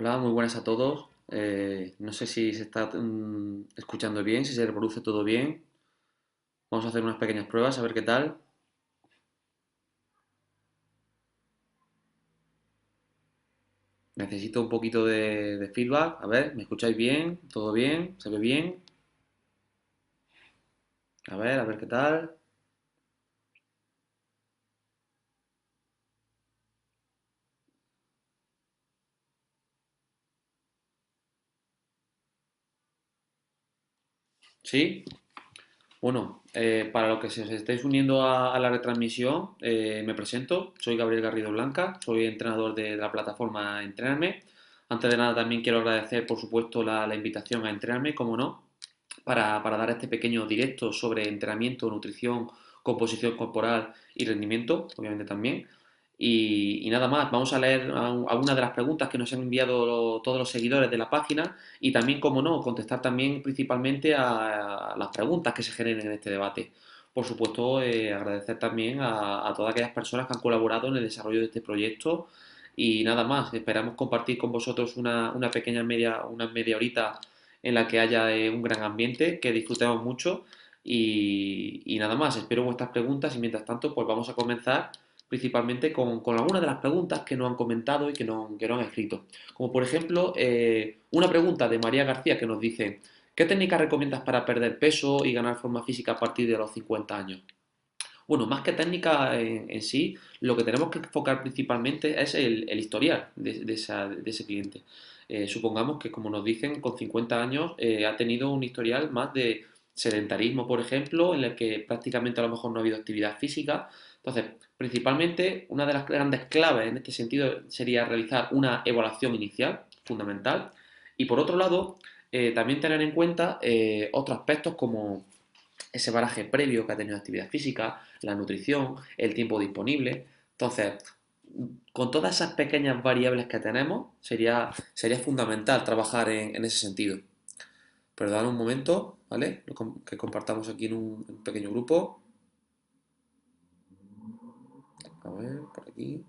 Hola, muy buenas a todos. No sé si se está escuchando bien, si se reproduce todo bien. Vamos a hacer unas pequeñas pruebas a ver qué tal. Necesito un poquito de feedback. A ver, ¿me escucháis bien? ¿Todo bien? ¿Se ve bien? A ver qué tal. ¿Sí? Bueno, para los que se os estéis uniendo a la retransmisión, me presento. Soy Gabriel Garrido Blanca, soy entrenador de la plataforma Entrenarme. Antes de nada, también quiero agradecer, por supuesto, la invitación a Entrenarme, como no, para dar este pequeño directo sobre entrenamiento, nutrición, composición corporal y rendimiento, obviamente también. Y nada más, vamos a leer algunas de las preguntas que nos han enviado todos los seguidores de la página y también, como no, contestar también principalmente a las preguntas que se generen en este debate. Por supuesto, agradecer también a todas aquellas personas que han colaborado en el desarrollo de este proyecto y nada más, esperamos compartir con vosotros una pequeña una media horita en la que haya un gran ambiente, que disfrutemos mucho y nada más, espero vuestras preguntas y mientras tanto pues vamos a comenzar principalmente con algunas de las preguntas que nos han comentado y que nos han escrito. Como por ejemplo, una pregunta de María García que nos dice, ¿qué técnicas recomiendas para perder peso y ganar forma física a partir de los 50 años? Bueno, más que técnica en sí, lo que tenemos que enfocar principalmente es el historial de ese cliente. Supongamos que, como nos dicen, con 50 años ha tenido un historial más de sedentarismo, por ejemplo, en el que prácticamente a lo mejor no ha habido actividad física. Entonces, principalmente, una de las grandes claves en este sentido sería realizar una evaluación inicial, fundamental. Y por otro lado, también tener en cuenta otros aspectos como ese baraje previo que ha tenido actividad física, la nutrición, el tiempo disponible. Entonces, con todas esas pequeñas variables que tenemos, sería fundamental trabajar en ese sentido. Perdón un momento, ¿vale? Que compartamos aquí en un pequeño grupo. A ver, por aquí.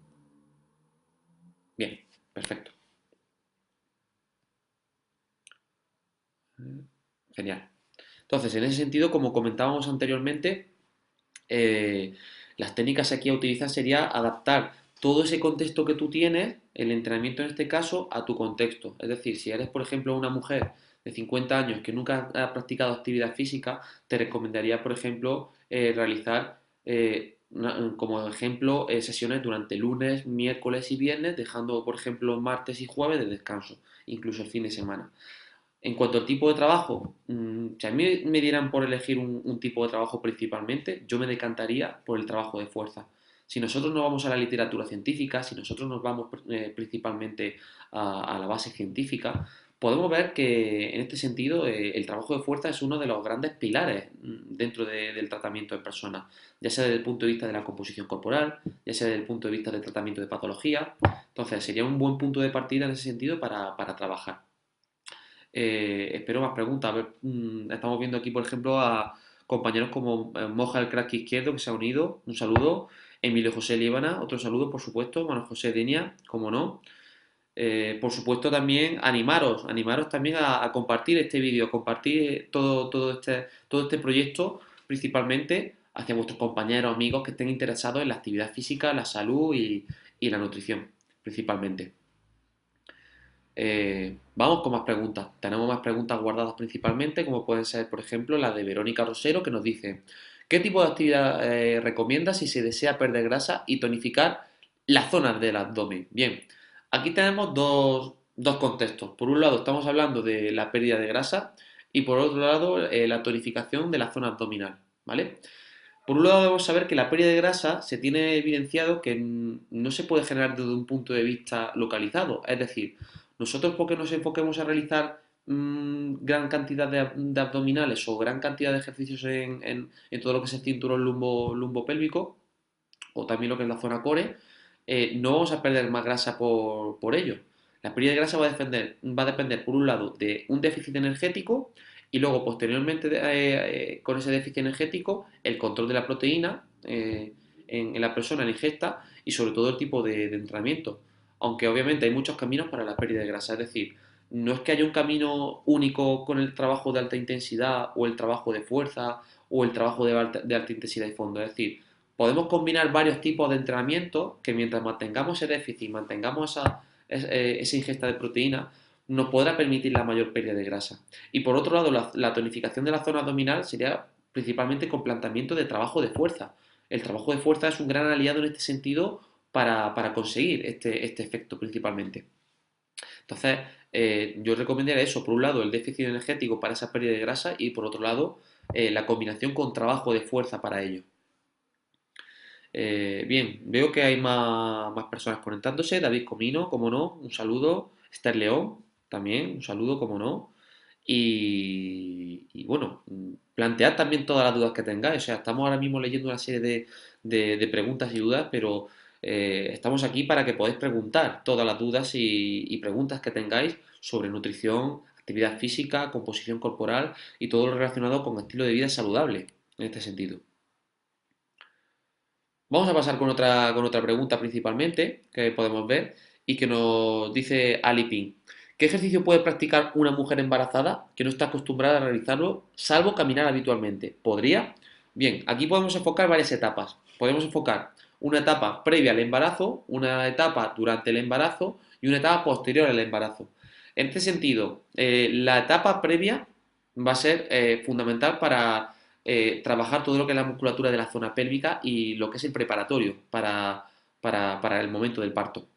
Bien, perfecto. Genial. Entonces, en ese sentido, como comentábamos anteriormente, eh, las técnicas aquí a utilizar sería adaptar todo ese contexto que tú tienes, el entrenamiento en este caso, a tu contexto. Es decir, si eres, por ejemplo, una mujer de 50 años que nunca ha practicado actividad física, te recomendaría, por ejemplo, realizar, como ejemplo, sesiones durante lunes, miércoles y viernes, dejando, por ejemplo, martes y jueves de descanso, incluso el fin de semana. En cuanto al tipo de trabajo, si a mí me dieran por elegir un tipo de trabajo principalmente, yo me decantaría por el trabajo de fuerza. Si nosotros nos vamos a la literatura científica, si nosotros nos vamos principalmente a la base científica, podemos ver que en este sentido el trabajo de fuerza es uno de los grandes pilares dentro del tratamiento de personas, ya sea desde el punto de vista de la composición corporal, ya sea desde el punto de vista del tratamiento de patología. Entonces sería un buen punto de partida en ese sentido para trabajar. Espero más preguntas. A ver, estamos viendo aquí, por ejemplo, a compañeros como Moja, el crack izquierdo, que se ha unido. Un saludo. Emilio José Líbana, otro saludo, por supuesto. Manuel José Denia, como no. Por supuesto, también animaros también a compartir este vídeo, compartir todo este proyecto, principalmente hacia vuestros compañeros, amigos que estén interesados en la actividad física, la salud y la nutrición, principalmente. Vamos con más preguntas. Tenemos más preguntas guardadas principalmente, como pueden ser, por ejemplo, la de Verónica Rosero, que nos dice, ¿qué tipo de actividad recomienda si se desea perder grasa y tonificar las zonas del abdomen? Bien, aquí tenemos dos contextos. Por un lado, estamos hablando de la pérdida de grasa y por otro lado, la tonificación de la zona abdominal, ¿vale? Por un lado, debemos saber que la pérdida de grasa se tiene evidenciado que no se puede generar desde un punto de vista localizado. Es decir, nosotros porque nos enfoquemos a realizar gran cantidad de abdominales o gran cantidad de ejercicios en todo lo que es el cinturón lumbopélvico o también lo que es la zona core, no vamos a perder más grasa por ello. La pérdida de grasa va a depender, por un lado, de un déficit energético y luego, posteriormente, con ese déficit energético, el control de la proteína en la persona, en la ingesta y sobre todo el tipo de entrenamiento. aunque obviamente hay muchos caminos para la pérdida de grasa, es decir, no es que haya un camino único con el trabajo de alta intensidad o el trabajo de fuerza o el trabajo de alta intensidad y fondo, es decir, podemos combinar varios tipos de entrenamiento que mientras mantengamos ese déficit, mantengamos esa ingesta de proteína, nos podrá permitir la mayor pérdida de grasa. Y por otro lado, la tonificación de la zona abdominal sería principalmente con planteamiento de trabajo de fuerza. El trabajo de fuerza es un gran aliado en este sentido para conseguir este efecto principalmente. Entonces, yo recomendaría eso, por un lado, el déficit energético para esa pérdida de grasa y por otro lado, la combinación con trabajo de fuerza para ello. Bien, veo que hay más personas conectándose. David Comino, como no, un saludo. Esther León, también, un saludo, como no. Y bueno, plantead también todas las dudas que tengáis. O sea, estamos ahora mismo leyendo una serie de preguntas y dudas, pero estamos aquí para que podáis preguntar todas las dudas y preguntas que tengáis sobre nutrición, actividad física, composición corporal y todo lo relacionado con estilo de vida saludable en este sentido. Vamos a pasar con otra pregunta principalmente que podemos ver y que nos dice Alipin. ¿Qué ejercicio puede practicar una mujer embarazada que no está acostumbrada a realizarlo, salvo caminar habitualmente? ¿Podría? Bien, aquí podemos enfocar varias etapas. Podemos enfocar una etapa previa al embarazo, una etapa durante el embarazo y una etapa posterior al embarazo. En este sentido, la etapa previa va a ser fundamental para trabajar todo lo que es la musculatura de la zona pélvica y lo que es el preparatorio para el momento del parto.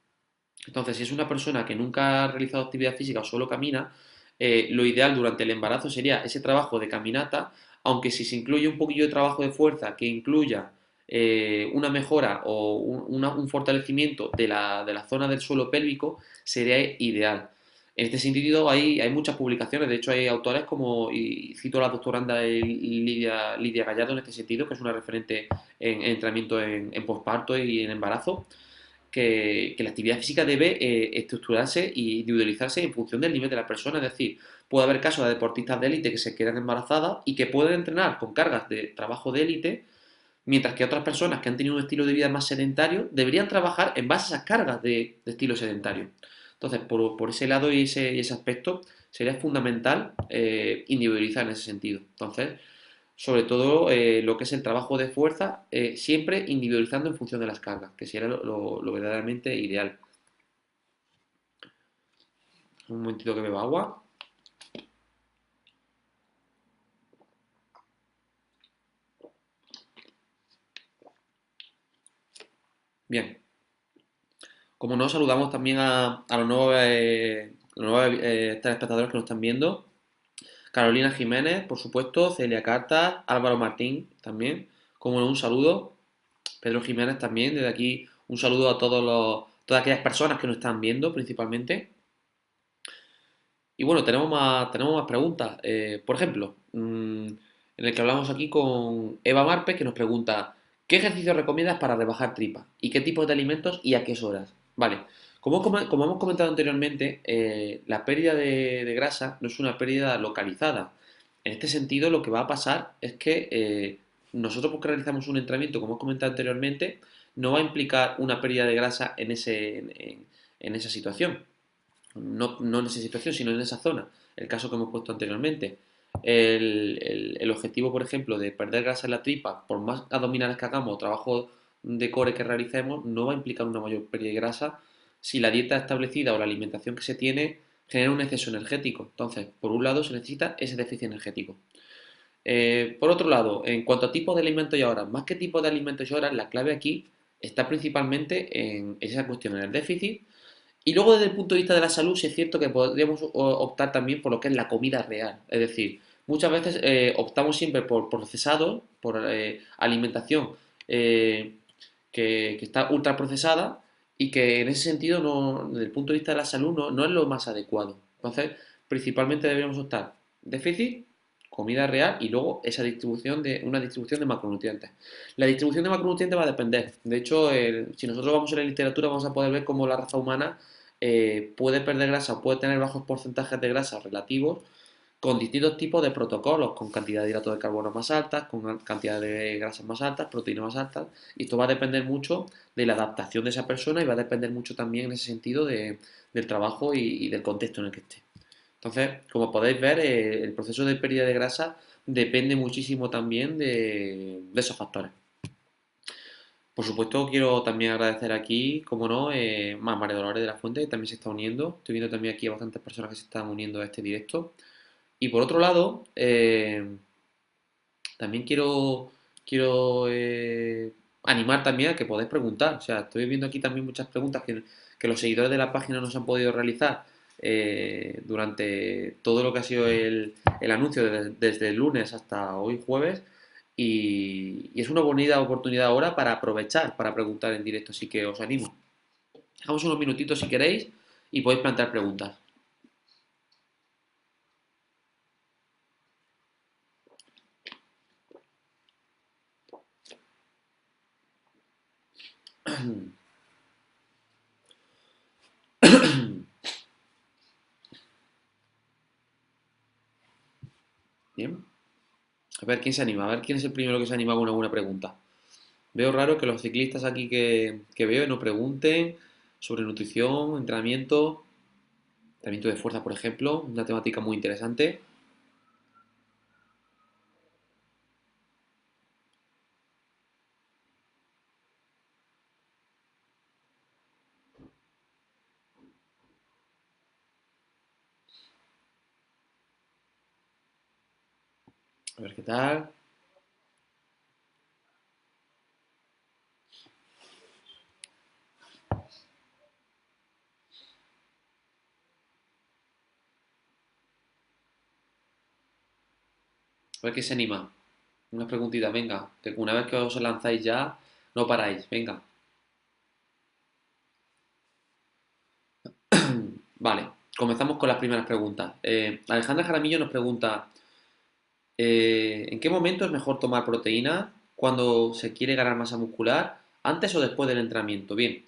Entonces, si es una persona que nunca ha realizado actividad física o solo camina, lo ideal durante el embarazo sería ese trabajo de caminata, aunque si se incluye un poquillo de trabajo de fuerza que incluya una mejora o un fortalecimiento de la zona del suelo pélvico, sería ideal. En este sentido, hay muchas publicaciones, de hecho hay autores como, y cito a la doctoranda Lidia Gallardo en este sentido, que es una referente en entrenamiento en posparto y en embarazo, que la actividad física debe estructurarse e individualizarse en función del nivel de la persona. Es decir, puede haber casos de deportistas de élite que se quedan embarazadas y que pueden entrenar con cargas de trabajo de élite, mientras que otras personas que han tenido un estilo de vida más sedentario deberían trabajar en base a esas cargas de estilo sedentario. Entonces, por ese lado y ese aspecto, sería fundamental individualizar en ese sentido. Entonces, sobre todo lo que es el trabajo de fuerza, siempre individualizando en función de las cargas, que sería lo verdaderamente ideal. Un momentito que beba agua. Bien, como nos saludamos también a los nuevos telespectadores que nos están viendo. Carolina Jiménez, por supuesto, Celia Cartas, Álvaro Martín también, como no, un saludo. Pedro Jiménez también, desde aquí un saludo a todas aquellas personas que nos están viendo principalmente. Y bueno, tenemos más preguntas. Por ejemplo, en el que hablamos aquí con Eva Marpe, que nos pregunta, ¿qué ejercicio recomiendas para rebajar tripa? ¿Y qué tipos de alimentos y a qué horas? Vale, como hemos comentado anteriormente, la pérdida de grasa no es una pérdida localizada. En este sentido, lo que va a pasar es que nosotros porque realizamos un entrenamiento, como hemos comentado anteriormente, no va a implicar una pérdida de grasa en esa situación. No en esa situación, sino en esa zona. El caso que hemos puesto anteriormente. El objetivo, por ejemplo, de perder grasa en la tripa, por más abdominales que hagamos o trabajo de core que realicemos, no va a implicar una mayor pérdida de grasa si la dieta establecida o la alimentación que se tiene genera un exceso energético. Entonces, por un lado, se necesita ese déficit energético. Por otro lado, en cuanto a tipos de alimentos y horas, más que tipos de alimentos y horas, la clave aquí está principalmente en esa cuestión, en el déficit y luego desde el punto de vista de la salud, sí es cierto que podríamos optar también por lo que es la comida real. Es decir, muchas veces optamos siempre por procesados, por alimentación eh, que está ultra procesada y que en ese sentido, desde el punto de vista de la salud, no es lo más adecuado. Entonces, principalmente deberíamos optar déficit, comida real y luego una distribución de macronutrientes. La distribución de macronutrientes va a depender. De hecho, si nosotros vamos a la literatura, vamos a poder ver cómo la raza humana puede perder grasa o puede tener bajos porcentajes de grasa relativos con distintos tipos de protocolos, con cantidad de hidratos de carbono más altas, con cantidad de grasas más altas, proteínas más altas, y esto va a depender mucho de la adaptación de esa persona y va a depender mucho también en ese sentido del trabajo y del contexto en el que esté. Entonces, como podéis ver, el proceso de pérdida de grasa depende muchísimo también de esos factores. Por supuesto, quiero también agradecer aquí, como no, más María Dolores de la Fuente, que también se está uniendo. Estoy viendo también aquí a bastantes personas que se están uniendo a este directo. Y por otro lado, también quiero animar también a que podáis preguntar. O sea, estoy viendo aquí también muchas preguntas que los seguidores de la página nos han podido realizar durante todo lo que ha sido el anuncio desde el lunes hasta hoy jueves. Y es una bonita oportunidad ahora para aprovechar, para preguntar en directo. Así que os animo. Dejamos unos minutitos si queréis y podéis plantear preguntas. Bien. A ver quién se anima, a ver quién es el primero que se anima con una buena pregunta. Veo raro que los ciclistas aquí que veo no pregunten sobre nutrición, entrenamiento de fuerza, por ejemplo, una temática muy interesante. A ver qué tal. A ver qué se anima. Unas preguntitas, venga, que una vez que os lanzáis ya, no paráis, venga. Vale, comenzamos con las primeras preguntas. Alejandra Jaramillo nos pregunta, ¿en qué momento es mejor tomar proteína cuando se quiere ganar masa muscular, antes o después del entrenamiento? Bien,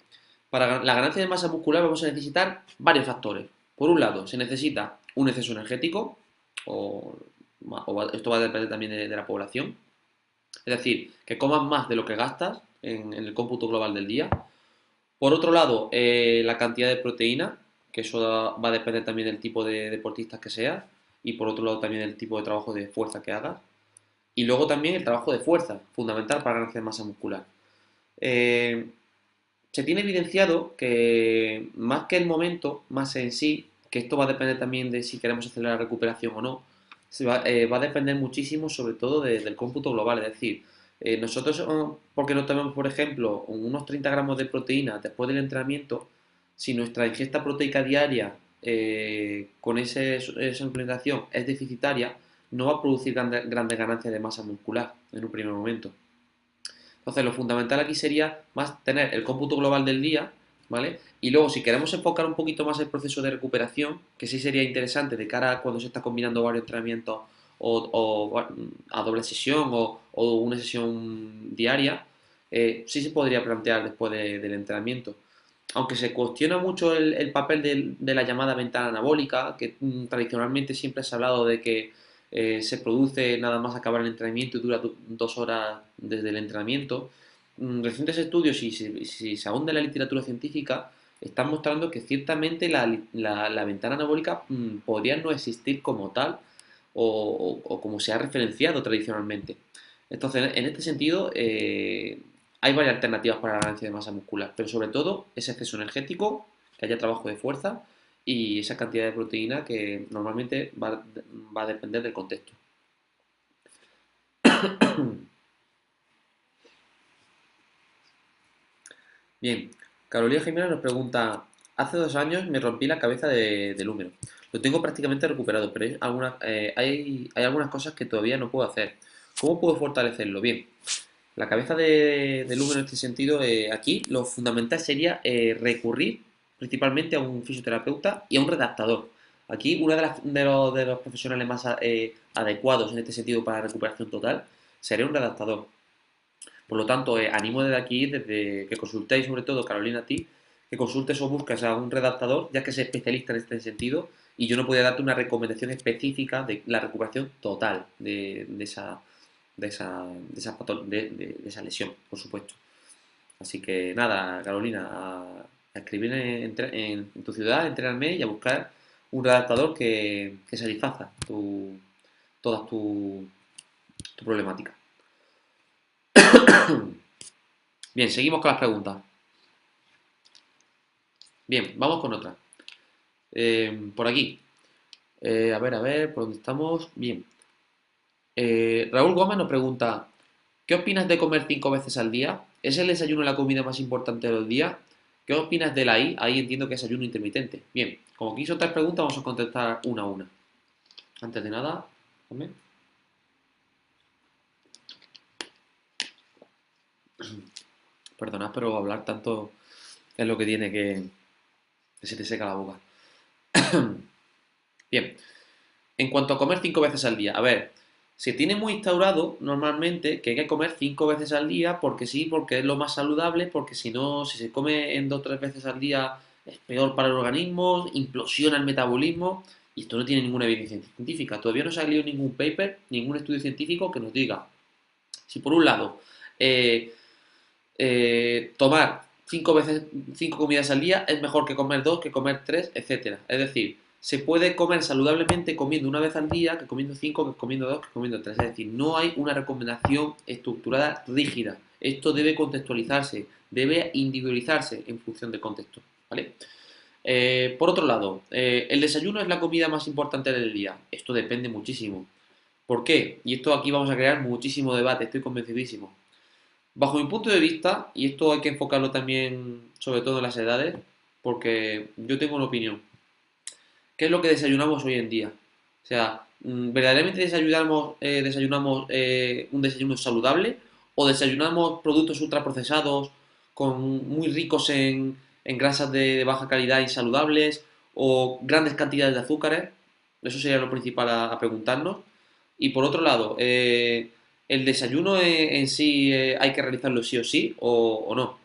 para la ganancia de masa muscular vamos a necesitar varios factores. Por un lado, se necesita un exceso energético, o, esto va a depender también de la población. Es decir, que comas más de lo que gastas en el cómputo global del día. Por otro lado, la cantidad de proteína, que eso va a depender también del tipo de deportistas que seas. Y por otro lado también del tipo de trabajo de fuerza que hagas. Y luego también el trabajo de fuerza, fundamental para ganar masa muscular. Eh, Se tiene evidenciado que más que el momento, más en sí, que esto va a depender también de si queremos hacer la recuperación o no, va a depender muchísimo sobre todo del cómputo global. Es decir, nosotros, porque no tenemos, por ejemplo, unos 30 gramos de proteína después del entrenamiento, si nuestra ingesta proteica diaria con esa suplementación es deficitaria, no va a producir grandes ganancias de masa muscular en un primer momento. Entonces, lo fundamental aquí sería más tener el cómputo global del día, ¿vale? Y luego, si queremos enfocar un poquito más el proceso de recuperación, que sí sería interesante de cara a cuando se está combinando varios entrenamientos a doble sesión o una sesión diaria, sí se podría plantear después del entrenamiento. Aunque se cuestiona mucho el papel de la llamada ventana anabólica, que tradicionalmente siempre se ha hablado de que se produce nada más acabar el entrenamiento y dura 2 horas desde el entrenamiento. Recientes estudios, si se ahonda en la literatura científica, están mostrando que ciertamente la ventana anabólica podría no existir como tal o como se ha referenciado tradicionalmente. Entonces, en este sentido, hay varias alternativas para la ganancia de masa muscular, pero sobre todo ese exceso energético, que haya trabajo de fuerza y esa cantidad de proteína que normalmente va a depender del contexto. Bien, Carolina Jiménez nos pregunta, hace 2 años me rompí la cabeza del húmero. Lo tengo prácticamente recuperado, pero hay algunas cosas que todavía no puedo hacer. ¿Cómo puedo fortalecerlo? Bien, la cabeza del húmero en este sentido, aquí lo fundamental sería recurrir principalmente a un fisioterapeuta y a un redactador. Aquí uno de los profesionales más adecuados en este sentido para la recuperación total sería un redactador. Por lo tanto, animo desde aquí, desde que consultéis, sobre todo Carolina, a ti, que consultes o busques a un redactador, ya que es especialista en este sentido, y yo no podía darte una recomendación específica de la recuperación total de esa lesión, por supuesto. Así que nada, Carolina, a escribir en tu ciudad, entrenarme y a buscar un redactador que satisfaza toda tu problemática. Bien, seguimos con las preguntas. Bien, vamos con otra. Por aquí. A ver, ¿por dónde estamos? Bien. Raúl Gómez nos pregunta, ¿qué opinas de comer 5 veces al día? ¿Es el desayuno la comida más importante del día? ¿Qué opinas de la I? Ahí entiendo que es ayuno intermitente. Bien, como quiso tres preguntas, vamos a contestar una a una. Antes de nada, ¿come? Perdonad, pero hablar tanto es lo que tiene que se te seca la boca. Bien, en cuanto a comer 5 veces al día, a ver, se tiene muy instaurado normalmente que hay que comer 5 veces al día porque sí, porque es lo más saludable, porque si no, si se come en 2 o 3 veces al día es peor para el organismo, implosiona el metabolismo y esto no tiene ninguna evidencia científica. Todavía no se ha salido ningún paper, ningún estudio científico que nos diga si por un lado eh, tomar 5 comidas al día es mejor que comer dos, que comer tres, etcétera. Es decir, se puede comer saludablemente comiendo una vez al día, que comiendo cinco, que comiendo dos, que comiendo tres. Es decir, no hay una recomendación estructurada rígida. Esto debe contextualizarse, debe individualizarse en función del contexto, ¿vale? Por otro lado, el desayuno es la comida más importante del día. Esto depende muchísimo. ¿Por qué? Y esto aquí vamos a crear muchísimo debate, estoy convencidísimo. Bajo mi punto de vista, y esto hay que enfocarlo también sobre todo en las edades, porque yo tengo una opinión. ¿Qué es lo que desayunamos hoy en día? O sea, ¿verdaderamente desayunamos un desayuno saludable o desayunamos productos ultraprocesados muy ricos en grasas de baja calidad insaludables o grandes cantidades de azúcares? Eso sería lo principal a preguntarnos. Y por otro lado, ¿el desayuno en sí hay que realizarlo sí o sí o no?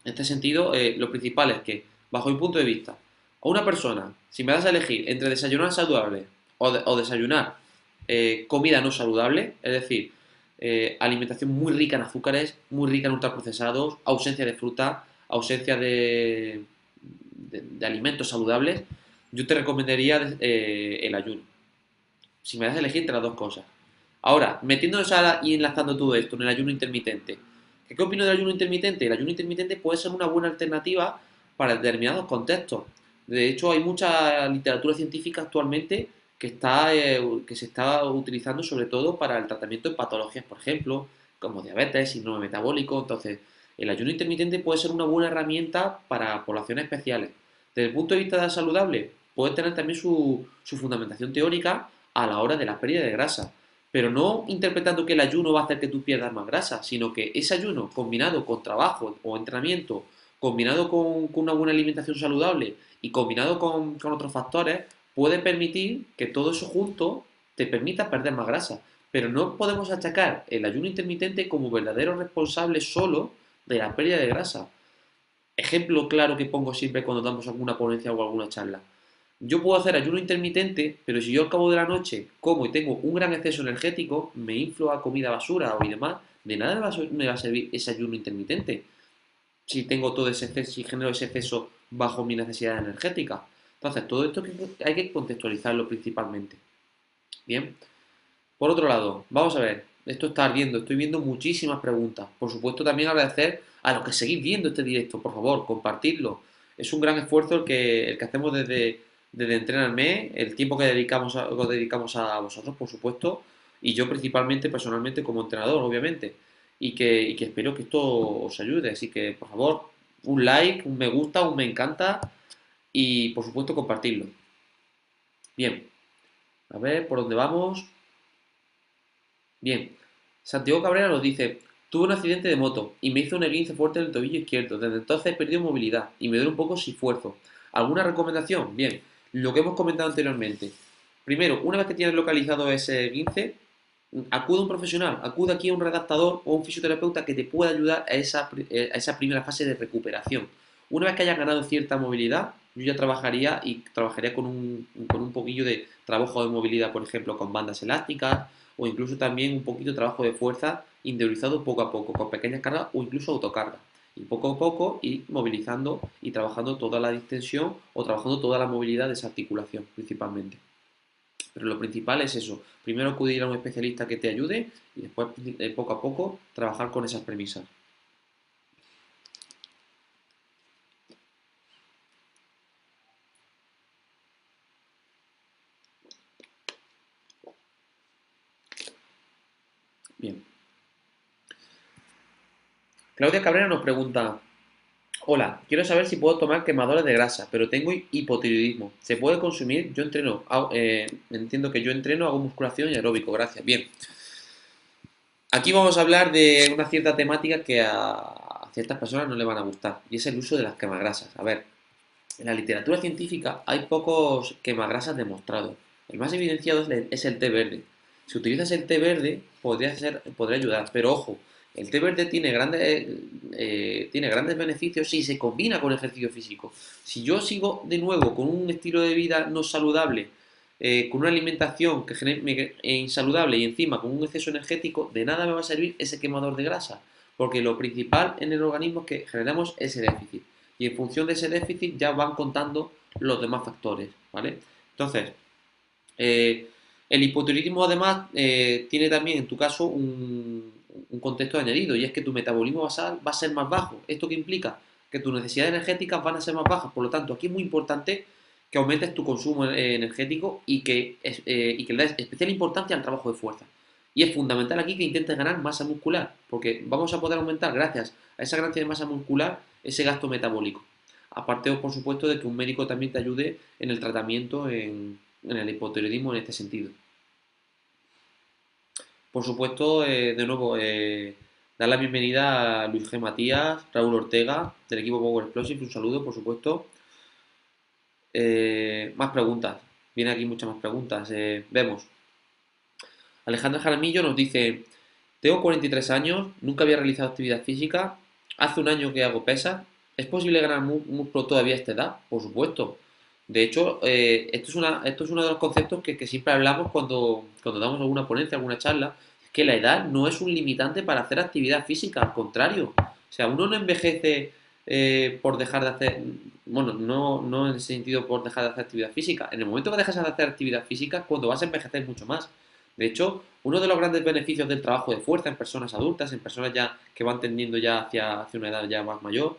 En este sentido, lo principal es que, bajo mi punto de vista, a una persona, si me das a elegir entre desayunar saludable o desayunar comida no saludable, es decir, alimentación muy rica en azúcares, muy rica en ultraprocesados, ausencia de fruta, ausencia de alimentos saludables, yo te recomendaría el ayuno. Si me das a elegir entre las dos cosas. Ahora, metiéndonos ahora y enlazando todo esto en el ayuno intermitente. ¿Qué opino del ayuno intermitente? El ayuno intermitente puede ser una buena alternativa para determinados contextos. De hecho, hay mucha literatura científica actualmente que se está utilizando sobre todo para el tratamiento de patologías, por ejemplo, como diabetes, síndrome metabólico. Entonces, el ayuno intermitente puede ser una buena herramienta para poblaciones especiales. Desde el punto de vista saludable, puede tener también su fundamentación teórica a la hora de la pérdida de grasa, pero no interpretando que el ayuno va a hacer que tú pierdas más grasa, sino que ese ayuno combinado con trabajo o entrenamiento, combinado con una buena alimentación saludable y combinado con otros factores, puede permitir que todo eso junto te permita perder más grasa. Pero no podemos achacar el ayuno intermitente como verdadero responsable solo de la pérdida de grasa. Ejemplo claro que pongo siempre cuando damos alguna ponencia o alguna charla. Yo puedo hacer ayuno intermitente, pero si yo al cabo de la noche como y tengo un gran exceso energético, me inflo a comida basura o y demás, de nada me va a servir ese ayuno intermitente si tengo todo ese exceso, si genero ese exceso bajo mi necesidad energética. Entonces, todo esto hay que contextualizarlo principalmente. Bien. Por otro lado, vamos a ver, esto está ardiendo, estoy viendo muchísimas preguntas. Por supuesto, también agradecer a los que seguís viendo este directo, por favor, compartidlo. Es un gran esfuerzo el que hacemos desde Entrenarme, el tiempo que lo dedicamos a vosotros, por supuesto, y yo principalmente, personalmente, como entrenador, obviamente, y que espero que esto os ayude. Así que, por favor, un like, un me gusta, un me encanta y, por supuesto, compartirlo. Bien, a ver, ¿por dónde vamos? Bien, Santiago Cabrera nos dice, tuve un accidente de moto y me hizo un esguince fuerte en el tobillo izquierdo. Desde entonces he perdido movilidad y me duele un poco si fuerzo. ¿Alguna recomendación? Bien, lo que hemos comentado anteriormente. Primero, una vez que tienes localizado ese esguince, acude a un profesional, acude aquí a un redactador o un fisioterapeuta que te pueda ayudar a esa primera fase de recuperación. Una vez que hayas ganado cierta movilidad, yo ya trabajaría con un poquillo de trabajo de movilidad, por ejemplo, con bandas elásticas o incluso también un poquito de trabajo de fuerza interiorizado poco a poco, con pequeñas cargas o incluso autocargas. Y poco a poco ir movilizando y trabajando toda la distensión o trabajando toda la movilidad de esa articulación principalmente. Pero lo principal es eso. Primero acudir a un especialista que te ayude y después poco a poco trabajar con esas premisas. Bien. Claudia Cabrera nos pregunta, hola, quiero saber si puedo tomar quemadores de grasa, pero tengo hipotiroidismo. ¿Se puede consumir? Yo entreno, entiendo que yo entreno, hago musculación y aeróbico, gracias. Bien, aquí vamos a hablar de una cierta temática que a ciertas personas no le van a gustar, y es el uso de las quemagrasas. A ver, en la literatura científica hay pocos quemagrasas demostrados. El más evidenciado es el té verde. Si utilizas el té verde, podría ayudar, pero ojo, el té verde tiene grandes beneficios si se combina con ejercicio físico. Si yo sigo de nuevo con un estilo de vida no saludable, con una alimentación insaludable y encima con un exceso energético, de nada me va a servir ese quemador de grasa, porque lo principal en el organismo es que generamos ese déficit y en función de ese déficit ya van contando los demás factores, ¿vale? Entonces, el hipotiroidismo además tiene también en tu caso un contexto añadido y es que tu metabolismo basal va a ser más bajo. ¿Esto qué implica? Que tus necesidades energéticas van a ser más bajas. Por lo tanto, aquí es muy importante que aumentes tu consumo energético y que le des especial importancia al trabajo de fuerza. Y es fundamental aquí que intentes ganar masa muscular, porque vamos a poder aumentar gracias a esa ganancia de masa muscular ese gasto metabólico. Aparte, por supuesto, de que un médico también te ayude en el tratamiento en el hipotiroidismo en este sentido. Por supuesto, de nuevo, dar la bienvenida a Luis G. Matías, Raúl Ortega, del equipo Power Explosive, un saludo, por supuesto. Más preguntas, viene aquí muchas más preguntas. Vemos. Alejandra Jaramillo nos dice, tengo 43 años, nunca había realizado actividad física, hace un año que hago pesas, ¿es posible ganar músculo todavía a esta edad? Por supuesto. De hecho, esto es uno de los conceptos que siempre hablamos cuando damos alguna ponencia, alguna charla, es que la edad no es un limitante para hacer actividad física, al contrario. O sea, uno no envejece por dejar de hacer, bueno, no en el sentido por dejar de hacer actividad física. En el momento que dejas de hacer actividad física, es cuando vas a envejecer mucho más. De hecho, uno de los grandes beneficios del trabajo de fuerza en personas adultas, en personas ya que van tendiendo ya hacia una edad ya más mayor,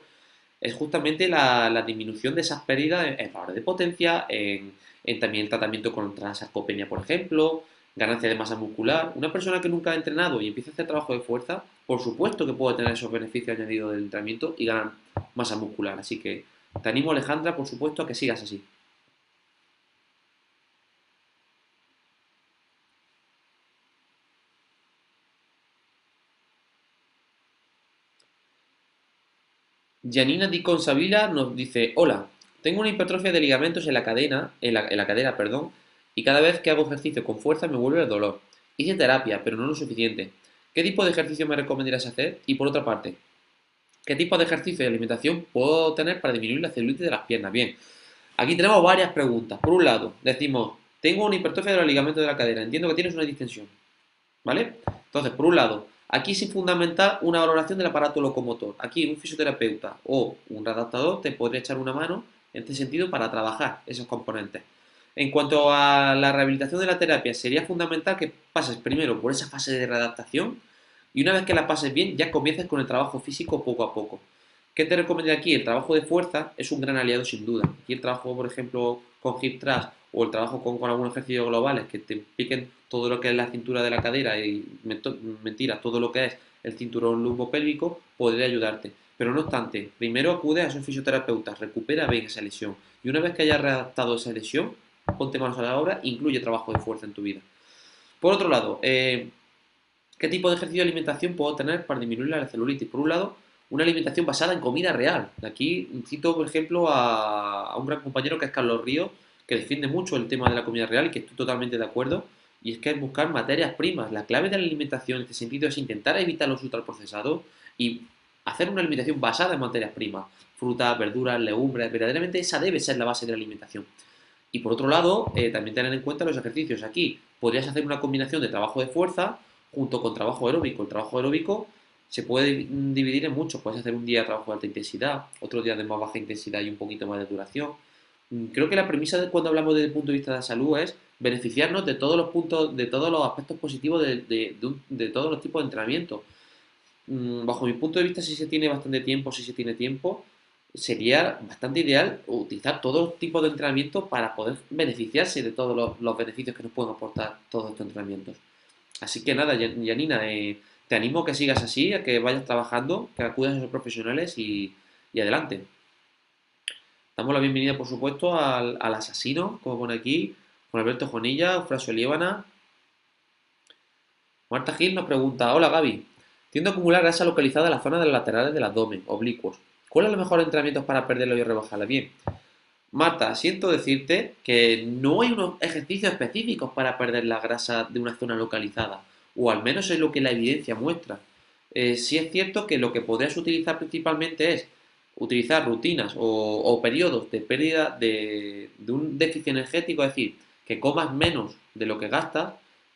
es justamente la disminución de esas pérdidas en valor de potencia, en también el tratamiento contra la sarcopenia, por ejemplo, ganancia de masa muscular. Una persona que nunca ha entrenado y empieza a hacer trabajo de fuerza, por supuesto que puede tener esos beneficios añadidos del entrenamiento y ganar masa muscular. Así que te animo, Alejandra, por supuesto, a que sigas así. Janina Di Consavila nos dice, hola, tengo una hipertrofia de ligamentos en la cadera, perdón, y cada vez que hago ejercicio con fuerza me vuelve el dolor. Hice terapia, pero no lo suficiente. ¿Qué tipo de ejercicio me recomendarías hacer? Y por otra parte, ¿qué tipo de ejercicio y alimentación puedo tener para disminuir la celulitis de las piernas? Bien, aquí tenemos varias preguntas. Por un lado, decimos, tengo una hipertrofia de los ligamentos de la cadera, entiendo que tienes una distensión. ¿Vale? Entonces, por un lado, aquí es fundamental una valoración del aparato locomotor. Aquí un fisioterapeuta o un readaptador te podría echar una mano en este sentido para trabajar esos componentes. En cuanto a la rehabilitación de la terapia, sería fundamental que pases primero por esa fase de readaptación y una vez que la pases bien, ya comiences con el trabajo físico poco a poco. ¿Qué te recomendaría aquí? El trabajo de fuerza es un gran aliado sin duda. Aquí el trabajo, por ejemplo, con hip thrust o el trabajo con algunos ejercicios globales que te impliquen todo lo que es la cintura de la cadera y, mentira, todo lo que es el cinturón lumbopélvico, podría ayudarte. Pero no obstante, primero acude a esos fisioterapeutas, recupera bien esa lesión. Y una vez que hayas readaptado esa lesión, ponte manos a la obra, incluye trabajo de fuerza en tu vida. Por otro lado, ¿qué tipo de ejercicio de alimentación puedo tener para disminuir la celulitis? Por un lado, una alimentación basada en comida real. Aquí cito, por ejemplo, a un gran compañero que es Carlos Ríos, que defiende mucho el tema de la comida real y que estoy totalmente de acuerdo. Y es que es buscar materias primas. La clave de la alimentación en este sentido es intentar evitar los ultraprocesados y hacer una alimentación basada en materias primas. frutas, verduras, legumbres. Verdaderamente esa debe ser la base de la alimentación. Y por otro lado, también tener en cuenta los ejercicios. Aquí podrías hacer una combinación de trabajo de fuerza junto con trabajo aeróbico. El trabajo aeróbico se puede dividir en muchos. Puedes hacer un día de trabajo de alta intensidad, otro día de más baja intensidad y un poquito más de duración. Creo que la premisa de cuando hablamos desde el punto de vista de la salud es beneficiarnos de todos los puntos, de todos los aspectos positivos de todos los tipos de entrenamiento. Bajo mi punto de vista, si se tiene bastante tiempo, si se tiene tiempo, sería bastante ideal utilizar todo tipo de entrenamiento para poder beneficiarse de todos los beneficios que nos pueden aportar todos estos entrenamientos. Así que nada, Janina, te animo a que sigas así, a que vayas trabajando, que acudas a esos profesionales y adelante. Damos la bienvenida, por supuesto, al asesino, como pone aquí, con Alberto Jonilla, Eufrasio Liébana. Marta Gil nos pregunta, hola Gaby, tiendo a acumular grasa localizada en la zona de los laterales del abdomen, oblicuos. ¿Cuál es el mejor entrenamiento para perderlo y rebajarla? Bien, Marta, siento decirte que no hay unos ejercicios específicos para perder la grasa de una zona localizada, o al menos es lo que la evidencia muestra. Sí es cierto que lo que podrías utilizar principalmente es utilizar rutinas o periodos de pérdida de un déficit energético, es decir, que comas menos de lo que gastas,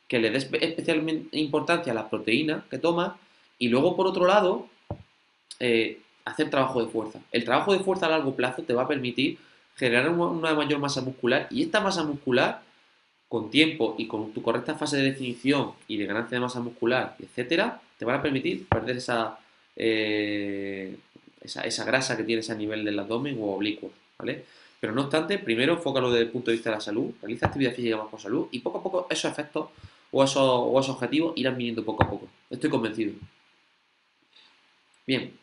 que le des especialmente importancia a las proteínas que tomas, y luego por otro lado, hacer trabajo de fuerza. El trabajo de fuerza a largo plazo te va a permitir generar una mayor masa muscular y esta masa muscular, con tiempo y con tu correcta fase de definición y de ganancia de masa muscular, etcétera, te van a permitir perder esa grasa que tienes a nivel del abdomen o oblicuo, ¿vale? Pero no obstante, primero enfócalo desde el punto de vista de la salud, realiza actividad física más por salud y poco a poco esos efectos o esos objetivos irán viniendo poco a poco. Estoy convencido. Bien,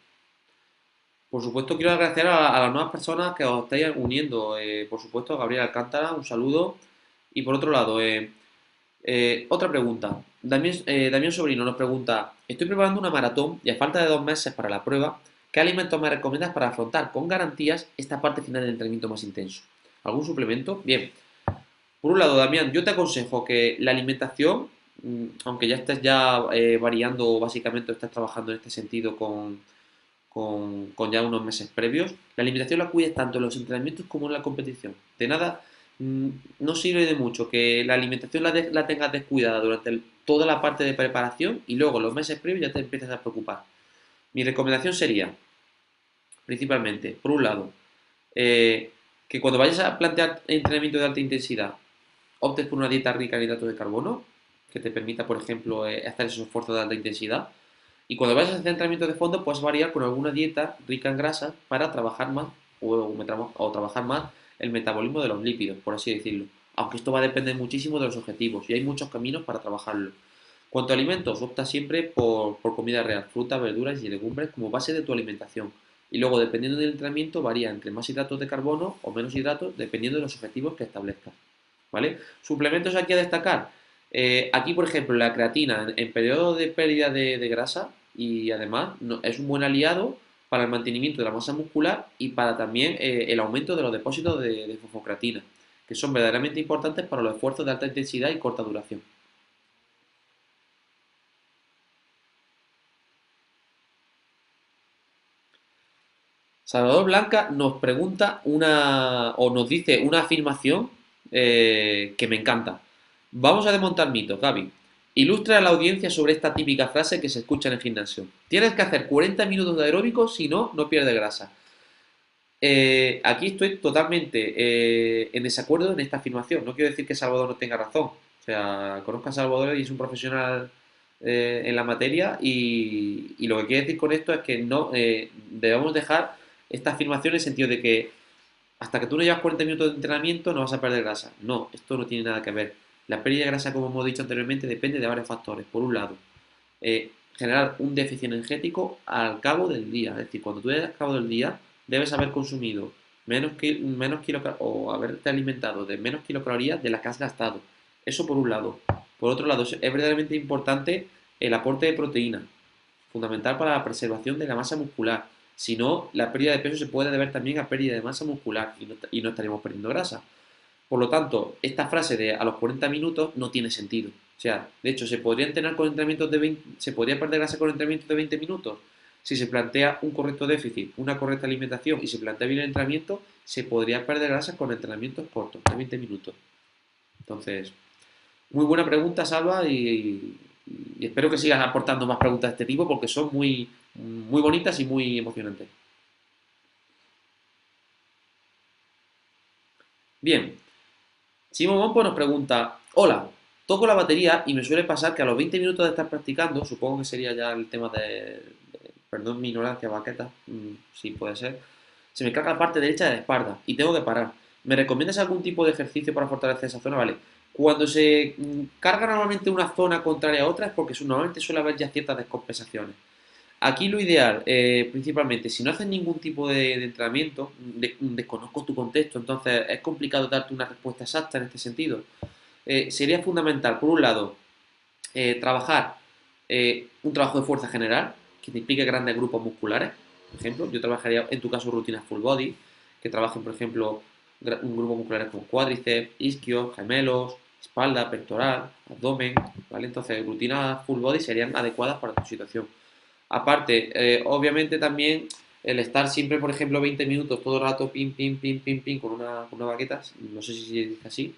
por supuesto, quiero agradecer a las nuevas personas que os estáis uniendo. Por supuesto, Gabriel Alcántara, un saludo. Y por otro lado, otra pregunta. Damián Sobrino nos pregunta: estoy preparando una maratón y a falta de 2 meses para la prueba, ¿qué alimentos me recomiendas para afrontar con garantías esta parte final del entrenamiento más intenso? ¿Algún suplemento? Bien. Por un lado, Damián, yo te aconsejo que la alimentación, aunque ya estés variando básicamente o estés trabajando en este sentido con ya unos meses previos, la alimentación la cuides tanto en los entrenamientos como en la competición. De nada, no sirve de mucho que la alimentación la tengas descuidada durante toda la parte de preparación y luego los meses previos ya te empiezas a preocupar. Mi recomendación sería, principalmente, por un lado, eh, que cuando vayas a plantear entrenamiento de alta intensidad, optes por una dieta rica en hidratos de carbono, que te permita, por ejemplo, hacer esos esfuerzos de alta intensidad. Y cuando vayas a hacer entrenamiento de fondo, puedes variar con alguna dieta rica en grasas para trabajar más o trabajar más el metabolismo de los lípidos, por así decirlo. Aunque esto va a depender muchísimo de los objetivos y hay muchos caminos para trabajarlo. Cuanto a alimentos, opta siempre por comida real, frutas, verduras y legumbres como base de tu alimentación. Y luego, dependiendo del entrenamiento, varía entre más hidratos de carbono o menos hidratos, dependiendo de los objetivos que establezcas. ¿Vale? Suplementos aquí a destacar. Aquí, por ejemplo, la creatina en periodo de pérdida de grasa y además es un buen aliado para el mantenimiento de la masa muscular y para también el aumento de los depósitos de fosfocreatina, que son verdaderamente importantes para los esfuerzos de alta intensidad y corta duración. Salvador Blanca nos pregunta o nos dice una afirmación que me encanta. Vamos a desmontar mitos, Gaby. Ilustra a la audiencia sobre esta típica frase que se escucha en el gimnasio. Tienes que hacer 40 minutos de aeróbico, si no, no pierdes grasa. Aquí estoy totalmente en desacuerdo en esta afirmación. No quiero decir que Salvador no tenga razón. O sea, conozco a Salvador y es un profesional en la materia y lo que quiero decir con esto es que no debemos dejar esta afirmación en el sentido de que hasta que tú no llevas 40 minutos de entrenamiento no vas a perder grasa. No, esto no tiene nada que ver. La pérdida de grasa, como hemos dicho anteriormente, depende de varios factores. Por un lado, generar un déficit energético al cabo del día. Es decir, cuando tú llegas al cabo del día, debes haber consumido menos o haberte alimentado de menos kilocalorías de las que has gastado. Eso por un lado. Por otro lado, es verdaderamente importante el aporte de proteína, fundamental para la preservación de la masa muscular. Si no, la pérdida de peso se puede deber también a pérdida de masa muscular y no estaremos perdiendo grasa. Por lo tanto, esta frase de a los 40 minutos no tiene sentido. O sea, de hecho, ¿se podría entrenar con entrenamientos de 20, se podría perder grasa con entrenamientos de 20 minutos? si se plantea un correcto déficit, una correcta alimentación y se plantea bien el entrenamiento, se podría perder grasa con entrenamientos cortos, de 20 minutos. Entonces, muy buena pregunta, Salva, y espero que sigas aportando más preguntas de este tipo porque son muy bonitas y muy emocionantes. Bien, Simon Mompo nos pregunta, hola, toco la batería y me suele pasar que a los 20 minutos de estar practicando, supongo que sería ya el tema perdón mi ignorancia, baqueta, sí puede ser, se me carga la parte derecha de la espalda y tengo que parar. ¿Me recomiendas algún tipo de ejercicio para fortalecer esa zona? Vale. Cuando se carga normalmente una zona contraria a otra es porque normalmente suele haber ya ciertas descompensaciones. Aquí lo ideal, principalmente, si no haces ningún tipo de entrenamiento, desconozco tu contexto, entonces es complicado darte una respuesta exacta en este sentido. Sería fundamental, por un lado, trabajar un trabajo de fuerza general, que te implique grandes grupos musculares. Por ejemplo, yo trabajaría en tu caso rutinas full body, que trabajen, por ejemplo, un grupo musculares como cuádriceps, isquios, gemelos, espalda, pectoral, abdomen, ¿vale? Entonces, rutinas full body serían adecuadas para tu situación. Aparte, obviamente también el estar siempre, por ejemplo, 20 minutos todo el rato, pim, pim, pim, pim, pim, con una baqueta, no sé si se dice así,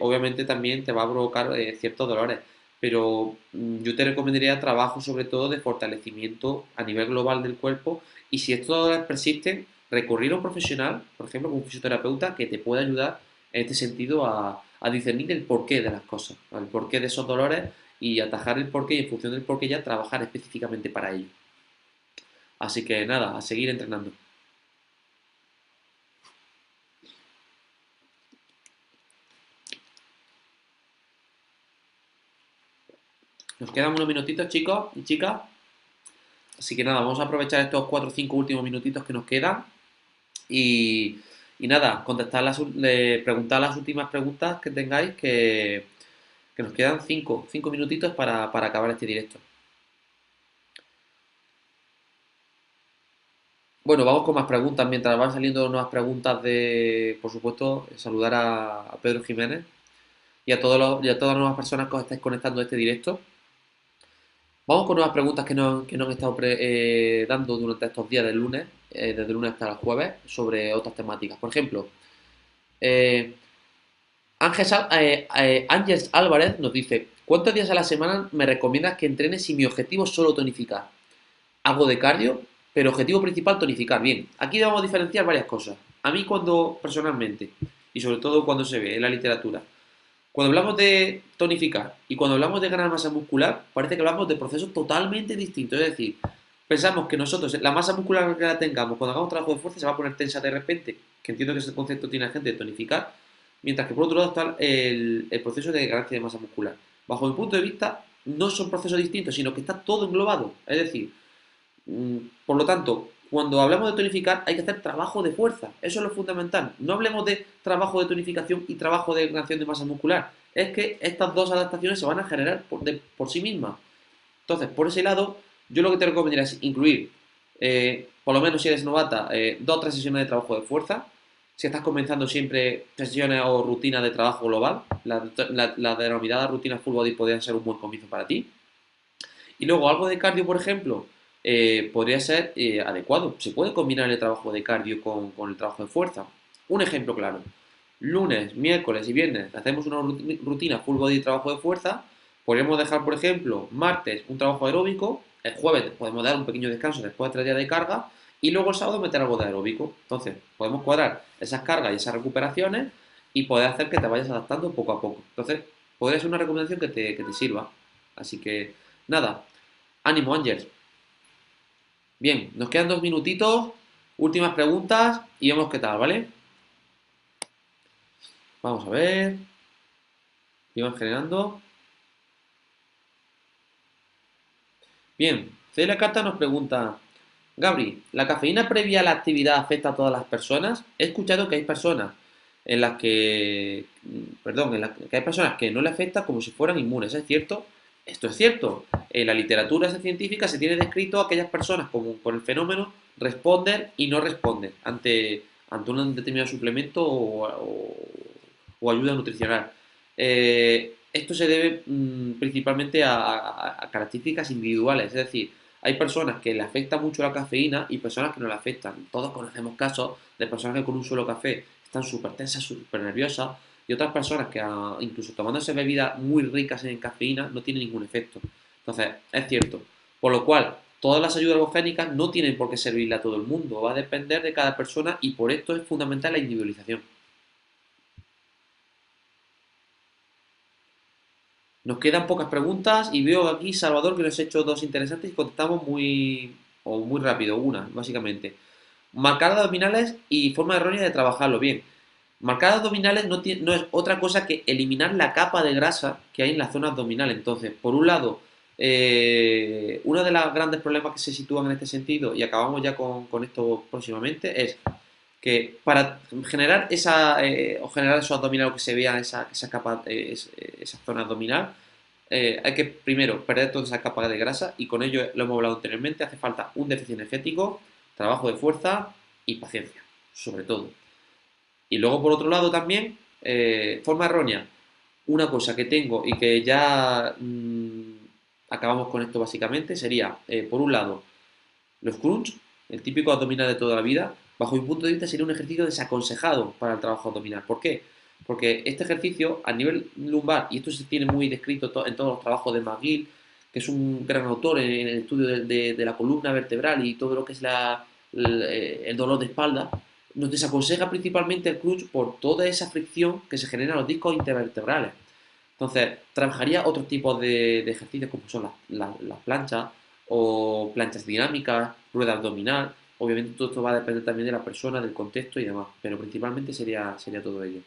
obviamente también te va a provocar ciertos dolores. Pero yo te recomendaría trabajo sobre todo de fortalecimiento a nivel global del cuerpo y si estos dolores persisten, recurrir a un profesional, por ejemplo, como un fisioterapeuta, que te pueda ayudar en este sentido a discernir el porqué de las cosas, el porqué de esos dolores y atajar el porqué y en función del porqué ya trabajar específicamente para ello. Así que nada, a seguir entrenando. Nos quedan unos minutitos, chicos y chicas. Así que nada, vamos a aprovechar estos 4 o 5 últimos minutitos que nos quedan y, y nada, preguntar las últimas preguntas que tengáis, que nos quedan 5 minutitos para acabar este directo. Bueno, vamos con más preguntas. Mientras van saliendo nuevas preguntas por supuesto, saludar a Pedro Jiménez y a todas las nuevas personas que os estáis conectando a este directo. Vamos con nuevas preguntas que nos han estado dando durante estos días del lunes, desde el lunes hasta el jueves, sobre otras temáticas. Por ejemplo, eh, Ángels Álvarez nos dice, ¿cuántos días a la semana me recomiendas que entrene si mi objetivo es solo tonificar? Hago de cardio, pero objetivo principal tonificar. Bien, aquí debemos diferenciar varias cosas. A mí personalmente, y sobre todo cuando se ve en la literatura, cuando hablamos de tonificar y cuando hablamos de ganar masa muscular, parece que hablamos de procesos totalmente distintos. Es decir, pensamos que nosotros, la masa muscular que la tengamos, cuando hagamos trabajo de fuerza, se va a poner tensa de repente, que entiendo que ese concepto tiene la gente de tonificar, mientras que por otro lado está el proceso de ganancia de masa muscular. Bajo mi punto de vista, no son procesos distintos, sino que está todo englobado. Es decir, Mm, por lo tanto, cuando hablamos de tonificar hay que hacer trabajo de fuerza, eso es lo fundamental. No hablemos de trabajo de tonificación y trabajo de creación de masa muscular. Es que estas dos adaptaciones se van a generar por sí mismas. Entonces, por ese lado, yo lo que te recomendaría es incluir, por lo menos si eres novata, 2 o 3 sesiones de trabajo de fuerza. Si estás comenzando siempre sesiones o rutinas de trabajo global, la denominada rutina full body podría ser un buen comienzo para ti. Y luego algo de cardio, por ejemplo, podría ser adecuado. Se puede combinar el trabajo de cardio con el trabajo de fuerza. Un ejemplo claro. Lunes, miércoles y viernes hacemos una rutina full body de trabajo de fuerza. Podríamos dejar, por ejemplo, martes un trabajo aeróbico. El jueves podemos dar un pequeño descanso después de 3 días de carga. Y luego el sábado meter algo de aeróbico. Entonces, podemos cuadrar esas cargas y esas recuperaciones y poder hacer que te vayas adaptando poco a poco. Entonces, podría ser una recomendación que te sirva. Así que, nada, ánimo, Ángel. Bien, nos quedan 2 minutitos, últimas preguntas y vemos qué tal, ¿vale? Vamos a ver, ¿qué van generando? Bien, Celia Carta nos pregunta, Gabri, ¿la cafeína previa a la actividad afecta a todas las personas? He escuchado que hay personas en las que, perdón, en las que hay personas que no le afecta como si fueran inmunes, ¿es cierto? Esto es cierto. En la literatura científica se tiene descrito a aquellas personas como con el fenómeno responden y no responden ante un determinado suplemento o ayuda nutricional. Esto se debe principalmente a características individuales, es decir, hay personas que le afecta mucho la cafeína y personas que no le afectan. Todos conocemos casos de personas que con un solo café están súper tensas, súper nerviosas, y otras personas que incluso tomándose bebidas muy ricas en cafeína no tienen ningún efecto. Entonces, es cierto. Por lo cual, todas las ayudas ergogénicas no tienen por qué servirle a todo el mundo, va a depender de cada persona y por esto es fundamental la individualización. Nos quedan pocas preguntas y veo aquí, Salvador, que nos ha hecho dos interesantes y contestamos muy rápido, una, básicamente. Marcar abdominales y forma errónea de trabajarlo bien. Marcar abdominales no es otra cosa que eliminar la capa de grasa que hay en la zona abdominal. Entonces, por un lado, uno de los grandes problemas que se sitúan en este sentido, y acabamos ya con esto próximamente, es que para generar o generar esos abdominales que se vea esa capa, esa zona abdominal, hay que primero perder toda esa capa de grasa y con ello lo hemos hablado anteriormente, hace falta un déficit energético, trabajo de fuerza y paciencia, sobre todo. Y luego por otro lado también, forma errónea, una cosa que tengo y que ya acabamos con esto básicamente sería, por un lado, los crunch, el típico abdominal de toda la vida, bajo mi punto de vista sería un ejercicio desaconsejado para el trabajo abdominal. ¿Por qué? Porque este ejercicio a nivel lumbar, y esto se tiene muy descrito en todos los trabajos de McGill, que es un gran autor en el estudio de la columna vertebral y todo lo que es el dolor de espalda, nos desaconseja principalmente el crunch por toda esa fricción que se genera en los discos intervertebrales. Entonces, trabajaría otros tipos de ejercicios como son las planchas o planchas dinámicas, rueda abdominal. Obviamente todo esto va a depender también de la persona, del contexto y demás, pero principalmente sería todo ello.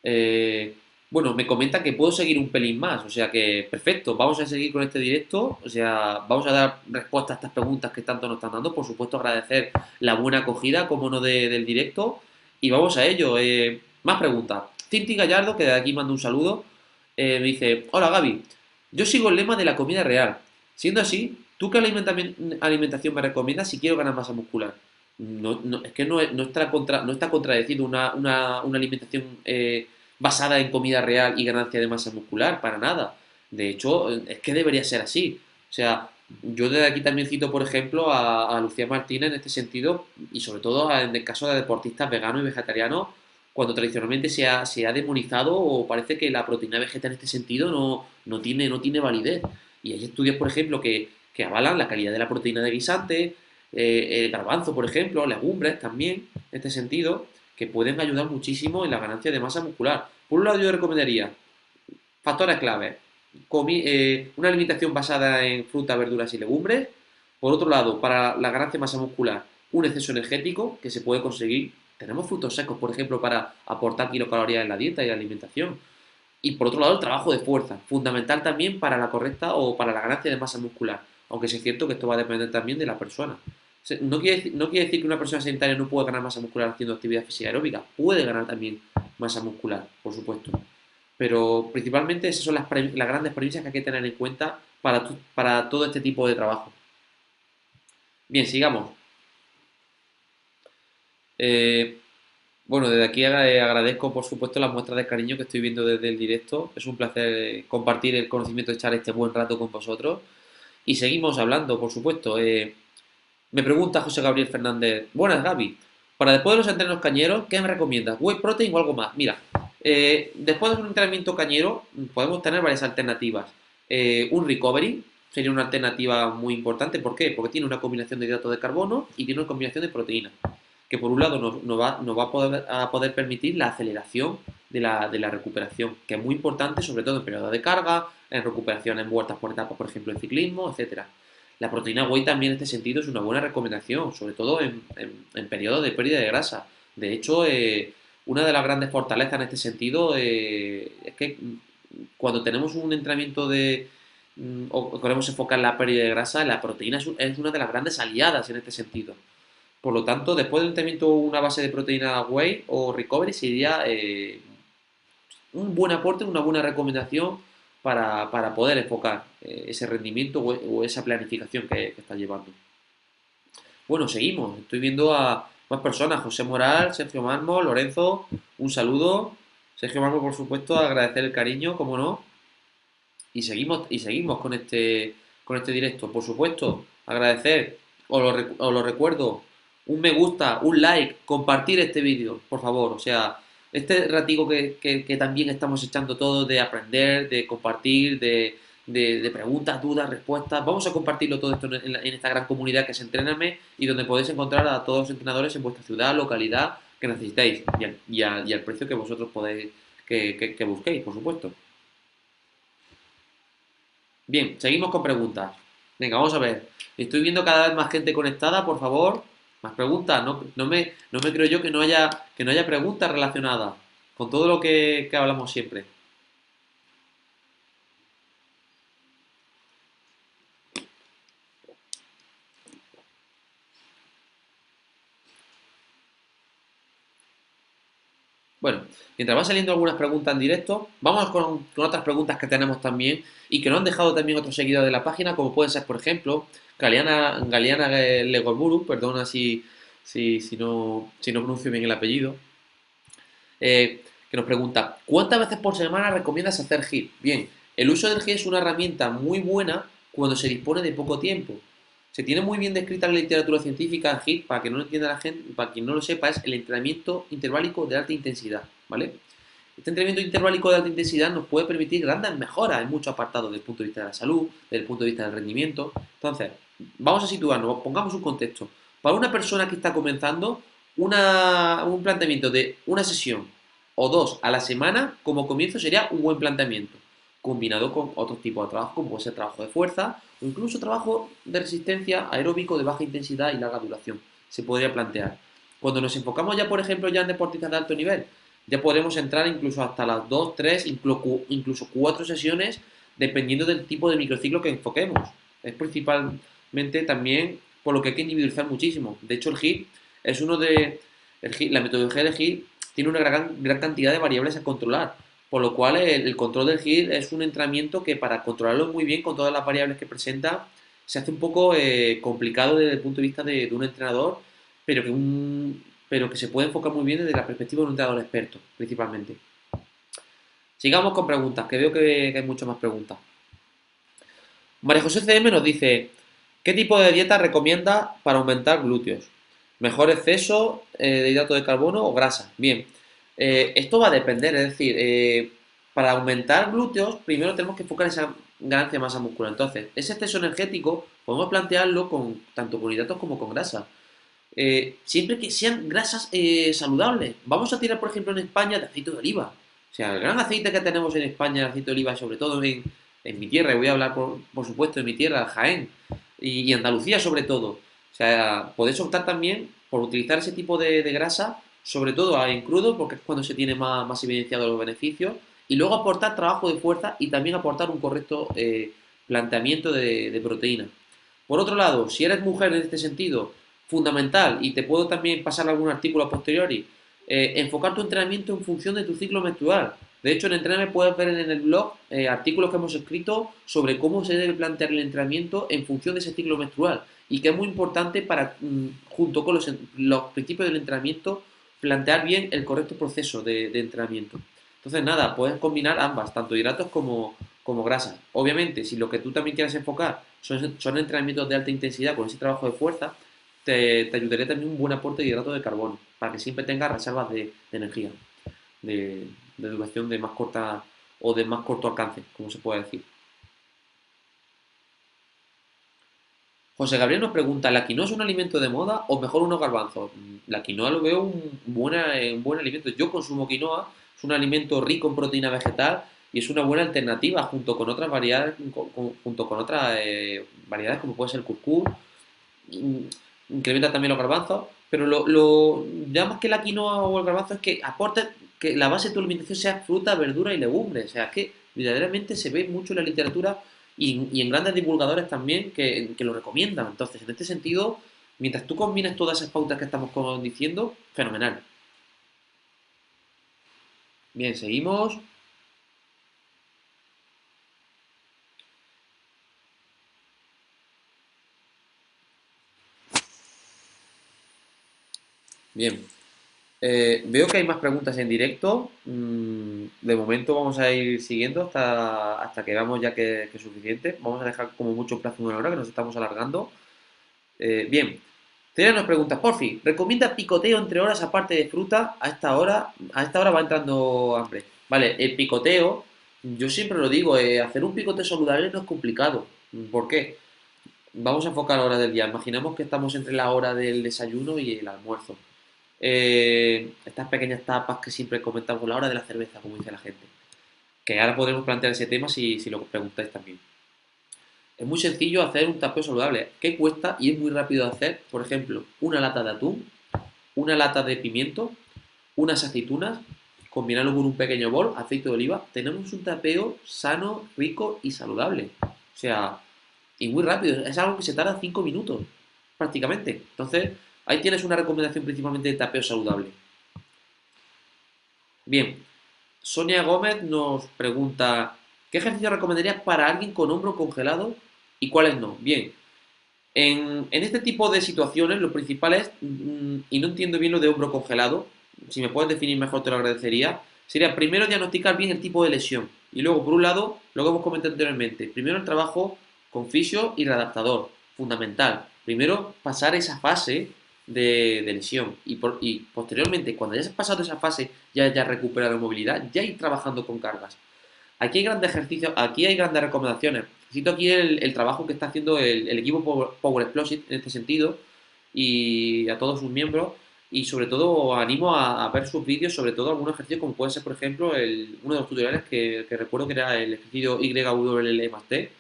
Eh, bueno, me comenta que puedo seguir un pelín más, o sea que perfecto, vamos a seguir con este directo, o sea, vamos a dar respuesta a estas preguntas que tanto nos están dando, por supuesto agradecer la buena acogida, como no, del directo, y vamos a ello. Más preguntas. Cinti Gallardo, que de aquí mando un saludo, me dice, hola Gaby, yo sigo el lema de la comida real. Siendo así, ¿tú qué alimentación me recomiendas si quiero ganar masa muscular? Es que no está contradecido una alimentación basada en comida real y ganancia de masa muscular, para nada. De hecho, es que debería ser así. O sea, yo desde aquí también cito, por ejemplo, a Lucía Martínez en este sentido, y sobre todo en el caso de deportistas veganos y vegetarianos, cuando tradicionalmente se ha demonizado o parece que la proteína vegetal en este sentido no tiene validez. Y hay estudios, por ejemplo, que avalan la calidad de la proteína de guisante, el garbanzo, por ejemplo, legumbres también, en este sentido, que pueden ayudar muchísimo en la ganancia de masa muscular. Por un lado, yo recomendaría factores claves, una alimentación basada en frutas, verduras y legumbres. Por otro lado, para la ganancia de masa muscular, un exceso energético que se puede conseguir. Tenemos frutos secos, por ejemplo, para aportar kilocalorías en la dieta y la alimentación. Y por otro lado, el trabajo de fuerza, fundamental también para la correcta o para la ganancia de masa muscular. Aunque sí es cierto que esto va a depender también de la persona. No quiere decir que una persona sedentaria no pueda ganar masa muscular haciendo actividad física aeróbica. Puede ganar también masa muscular, por supuesto. Pero principalmente esas son las grandes premisas que hay que tener en cuenta para todo este tipo de trabajo. Bien, sigamos. Eh, bueno, desde aquí agradezco, por supuesto, las muestras de cariño que estoy viendo desde el directo. Es un placer compartir el conocimiento, echar este buen rato con vosotros. Y seguimos hablando, por supuesto. Me pregunta José Gabriel Fernández. Buenas, Gaby. Para después de los entrenos cañeros, ¿qué me recomiendas? ¿Whey protein o algo más? Mira, después de un entrenamiento cañero podemos tener varias alternativas. Un recovery sería una alternativa muy importante. ¿Por qué? Porque tiene una combinación de hidratos de carbono y tiene una combinación de proteínas que por un lado nos va a poder permitir la aceleración de la recuperación, que es muy importante, sobre todo en periodos de carga, en recuperaciones vueltas por etapas, por ejemplo, en ciclismo, etcétera. La proteína whey también en este sentido es una buena recomendación, sobre todo en periodos de pérdida de grasa. De hecho, una de las grandes fortalezas en este sentido es que cuando tenemos un entrenamiento o queremos enfocar la pérdida de grasa, la proteína es una de las grandes aliadas en este sentido. Por lo tanto, después del entrenamiento, una base de proteína whey o recovery sería un buen aporte, una buena recomendación para poder enfocar ese rendimiento o esa planificación que está llevando. Bueno, seguimos. Estoy viendo a más personas. José Moral, Sergio Marmo, Lorenzo, un saludo. Sergio Marmo, por supuesto, agradecer el cariño, como no. Y seguimos con este directo. Por supuesto, agradecer, os lo recuerdo, un me gusta, un like, compartir este vídeo, por favor. O sea, este ratico que también estamos echando todos de aprender, de compartir, de preguntas, dudas, respuestas. Vamos a compartirlo todo esto en esta gran comunidad que es Entréname y donde podéis encontrar a todos los entrenadores en vuestra ciudad, localidad que necesitéis y al precio que vosotros podéis, que busquéis, por supuesto. Bien, seguimos con preguntas. Venga, vamos a ver. Estoy viendo cada vez más gente conectada, por favor. Más preguntas. No me creo yo que no haya preguntas relacionadas con todo lo que hablamos siempre. Bueno, mientras van saliendo algunas preguntas en directo, vamos con otras preguntas que tenemos también y que nos han dejado también otros seguidores de la página, como pueden ser, por ejemplo, Galeana Legorburu, perdona si no pronuncio bien el apellido, que nos pregunta, ¿cuántas veces por semana recomiendas hacer HIIT? Bien, el uso del HIIT es una herramienta muy buena cuando se dispone de poco tiempo. Se tiene muy bien descrita en la literatura científica HIIT, para que no lo entienda la gente, para quien no lo sepa, es el entrenamiento interválico de alta intensidad, ¿vale? Este entrenamiento interválico de alta intensidad nos puede permitir grandes mejoras en muchos apartados desde el punto de vista de la salud, desde el punto de vista del rendimiento. Entonces, vamos a situarnos, pongamos un contexto. Para una persona que está comenzando, un planteamiento de una sesión o dos a la semana como comienzo sería un buen planteamiento, combinado con otros tipos de trabajo, como puede ser trabajo de fuerza o incluso trabajo de resistencia aeróbico de baja intensidad y larga duración. Se podría plantear. Cuando nos enfocamos ya, por ejemplo, ya en deportistas de alto nivel, ya podremos entrar incluso hasta las 2, 3, incluso 4 sesiones, dependiendo del tipo de microciclo que enfoquemos. Es principalmente también por lo que hay que individualizar muchísimo. De hecho, el HIIT es uno de. La metodología de HIIT tiene una gran cantidad de variables a controlar, por lo cual el control del HIIT es un entrenamiento que para controlarlo muy bien con todas las variables que presenta se hace un poco complicado desde el punto de vista de un entrenador, pero que se puede enfocar muy bien desde la perspectiva de un entrenador experto, principalmente. Sigamos con preguntas, que veo que hay muchas más preguntas. María José CM nos dice, ¿qué tipo de dieta recomienda para aumentar glúteos? ¿Mejor exceso de hidrato de carbono o grasa? Bien, esto va a depender, es decir, para aumentar glúteos, primero tenemos que enfocar esa ganancia de masa muscular. Entonces, ese exceso energético podemos plantearlo tanto con hidratos como con grasa. Siempre que sean grasas saludables. Vamos a tirar, por ejemplo, en España de aceite de oliva. O sea, el gran aceite que tenemos en España, el aceite de oliva, sobre todo en mi tierra, y voy a hablar, por supuesto, de mi tierra, Jaén, y Andalucía sobre todo. O sea, podéis optar también por utilizar ese tipo de grasa, sobre todo en crudo, porque es cuando se tiene más evidenciado los beneficios, y luego aportar trabajo de fuerza y también aportar un correcto planteamiento de proteína. Por otro lado, si eres mujer en este sentido, fundamental, y te puedo también pasar algún artículo a posteriori, enfocar tu entrenamiento en función de tu ciclo menstrual. De hecho, en Entrename puedes ver en el blog artículos que hemos escrito sobre cómo se debe plantear el entrenamiento en función de ese ciclo menstrual y que es muy importante para, junto con los principios del entrenamiento, plantear bien el correcto proceso de entrenamiento. Entonces, nada, puedes combinar ambas, tanto hidratos como grasas. Obviamente, si lo que tú también quieres enfocar son entrenamientos de alta intensidad con ese trabajo de fuerza, te ayudaría también un buen aporte de hidrato de carbono, para que siempre tengas reservas de energía, de duración de más corta o de más corto alcance, como se puede decir. José Gabriel nos pregunta, ¿la quinoa es un alimento de moda o mejor unos garbanzos? La quinoa lo veo un buen alimento. Yo consumo quinoa, es un alimento rico en proteína vegetal y es una buena alternativa junto con otras variedades, junto con otras variedades como puede ser el cuscús, incrementa también los garbanzos, pero ya más que la quinoa o el garbanzo es que aporte que la base de tu alimentación sea fruta, verdura y legumbres. O sea, es que verdaderamente se ve mucho en la literatura y en grandes divulgadores también que lo recomiendan. Entonces, en este sentido, mientras tú combines todas esas pautas que estamos diciendo, fenomenal. Bien, seguimos. Bien. Veo que hay más preguntas en directo. De momento vamos a ir siguiendo hasta que veamos ya que es suficiente. Vamos a dejar como mucho un plazo de una hora, que nos estamos alargando. Bien. Tina nos pregunta, Porfi, ¿recomienda picoteo entre horas aparte de fruta? A esta hora va entrando hambre. Vale, el picoteo, yo siempre lo digo, hacer un picoteo saludable no es complicado. ¿Por qué? Vamos a enfocar la hora del día. Imaginemos que estamos entre la hora del desayuno y el almuerzo. Estas pequeñas tapas que siempre comentamos, la hora de la cerveza, como dice la gente. Que ahora podremos plantear ese tema si lo preguntáis también. Es muy sencillo hacer un tapeo saludable. ¿Qué cuesta? Y es muy rápido de hacer. Por ejemplo, una lata de atún, una lata de pimiento, unas aceitunas, combinarlo con un pequeño bol, aceite de oliva. Tenemos un tapeo sano, rico y saludable. O sea, y muy rápido. Es algo que se tarda 5 minutos, prácticamente. Entonces, ahí tienes una recomendación principalmente de tapeo saludable. Bien, Sonia Gómez nos pregunta, ¿qué ejercicio recomendarías para alguien con hombro congelado y cuáles no? Bien, en este tipo de situaciones lo principal es, y no entiendo bien lo de hombro congelado, si me puedes definir mejor te lo agradecería, sería primero diagnosticar bien el tipo de lesión y luego, por un lado, lo que hemos comentado anteriormente, primero el trabajo con fisio y readaptador, fundamental. Primero pasar esa fase de lesión y posteriormente, cuando ya has pasado esa fase, ya hayas recuperado la movilidad, ya ir trabajando con cargas. Aquí hay grandes ejercicios, aquí hay grandes recomendaciones. Cito aquí el trabajo que está haciendo el equipo Power Explosive en este sentido y a todos sus miembros. Y sobre todo animo a ver sus vídeos, sobre todo algunos ejercicios como puede ser, por ejemplo, uno de los tutoriales que recuerdo que era el ejercicio YWL más T,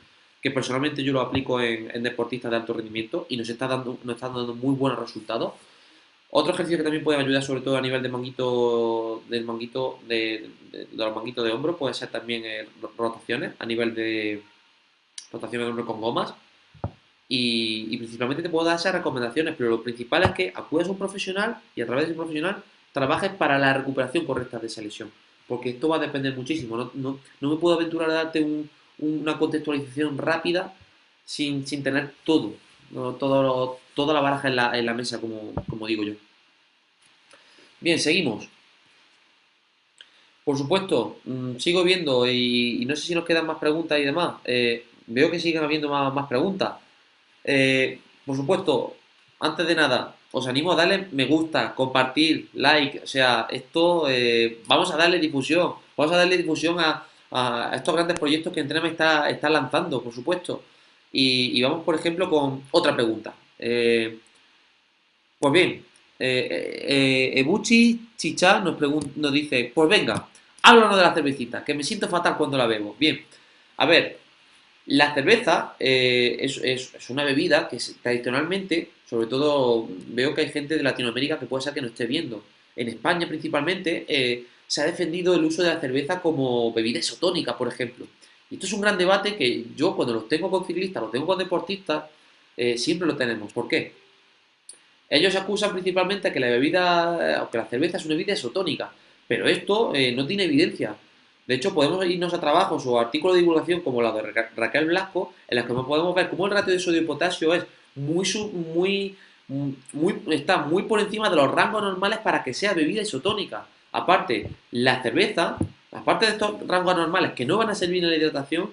que personalmente yo lo aplico en deportistas de alto rendimiento y nos está dando muy buenos resultados. Otro ejercicio que también puede ayudar, sobre todo a nivel de manguito, de los manguitos de hombro, puede ser también rotaciones, a nivel de rotaciones de hombro con gomas. Y principalmente te puedo dar esas recomendaciones, pero lo principal es que acudas a un profesional y a través de un profesional trabajes para la recuperación correcta de esa lesión. Porque esto va a depender muchísimo. No me puedo aventurar a darte una contextualización rápida sin tener todo, ¿no? Toda la baraja en la mesa, como digo yo. Bien, seguimos. Por supuesto, sigo viendo y no sé si nos quedan más preguntas y demás. Veo que siguen habiendo más preguntas. Por supuesto, antes de nada, os animo a darle me gusta, compartir, like. O sea, esto vamos a darle difusión. Vamos a darle difusión a estos grandes proyectos que Entrena está lanzando, por supuesto. Y vamos, por ejemplo, con otra pregunta. Pues bien, Ebuchi Chicha nos dice, pues venga, háblanos de la cervecita, que me siento fatal cuando la bebo. Bien, a ver, la cerveza es una bebida que tradicionalmente, sobre todo veo que hay gente de Latinoamérica que puede ser que no esté viendo. En España principalmente se ha defendido el uso de la cerveza como bebida isotónica, por ejemplo. Y esto es un gran debate que yo cuando los tengo con ciclistas, los tengo con deportistas, siempre lo tenemos. ¿Por qué? Ellos acusan principalmente que la bebida, o que la cerveza es una bebida isotónica, pero esto no tiene evidencia. De hecho, podemos irnos a trabajos o artículos de divulgación como la de Raquel Blasco, en los que podemos ver cómo el ratio de sodio y potasio es está muy por encima de los rangos normales para que sea bebida isotónica. Aparte, la cerveza, aparte de estos rangos anormales que no van a servir en la hidratación,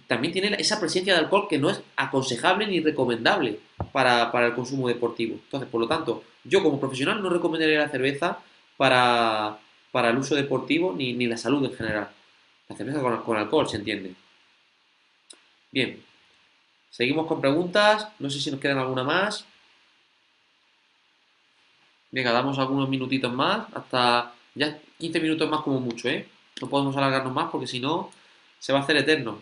también tiene esa presencia de alcohol que no es aconsejable ni recomendable para el consumo deportivo. Entonces, por lo tanto, yo como profesional no recomendaría la cerveza para el uso deportivo ni la salud en general. La cerveza con alcohol, se entiende. Bien, seguimos con preguntas. No sé si nos quedan alguna más. Venga, damos algunos minutitos más, hasta ya 15 minutos más como mucho, ¿eh? No podemos alargarnos más porque si no se va a hacer eterno.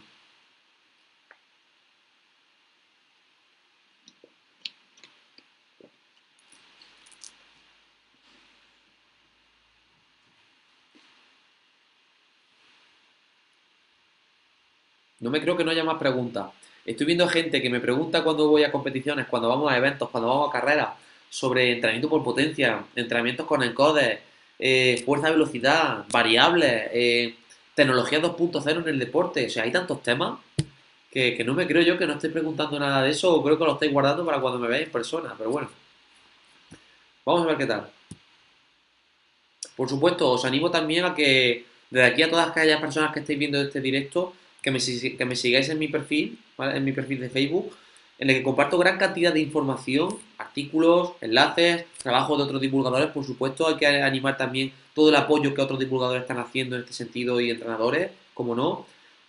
No me creo que no haya más preguntas. Estoy viendo gente que me pregunta cuando voy a competiciones, cuando vamos a eventos, cuando vamos a carreras, sobre entrenamiento por potencia, entrenamientos con encodes, fuerza, velocidad, variables, tecnología 2.0 en el deporte. O sea, hay tantos temas que no me creo yo que no estéis preguntando nada de eso o creo que lo estáis guardando para cuando me veáis en persona. Pero bueno, vamos a ver qué tal. Por supuesto, os animo también a que desde aquí a todas aquellas personas que estéis viendo este directo, que me sigáis en mi perfil, ¿vale? En mi perfil de Facebook, en el que comparto gran cantidad de información, artículos, enlaces, trabajos de otros divulgadores. Por supuesto, hay que animar también todo el apoyo que otros divulgadores están haciendo en este sentido y entrenadores, como no.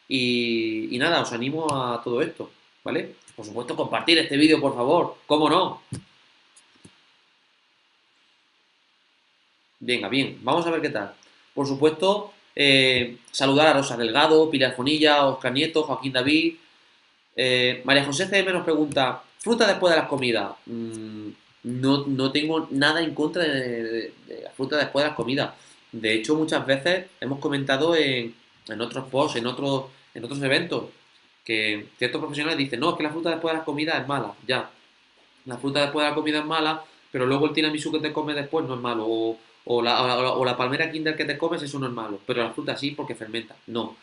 Y nada, os animo a todo esto, ¿vale? Por supuesto, compartir este vídeo, por favor, ¿cómo no? Venga, bien, vamos a ver qué tal. Por supuesto, saludar a Rosa Delgado, Pilar Fonilla, Oscar Nieto, Joaquín David. María José CM nos pregunta, ¿fruta después de las comidas? No tengo nada en contra de la fruta después de las comidas. De hecho, muchas veces hemos comentado en otros posts, en otros eventos, que ciertos profesionales dicen, no, es que la fruta después de las comidas es mala. Ya, la fruta después de la comida es mala, pero luego el tiramisú que te comes después no es malo. O la palmera Kinder que te comes, eso no es malo. Pero la fruta sí, porque fermenta. No.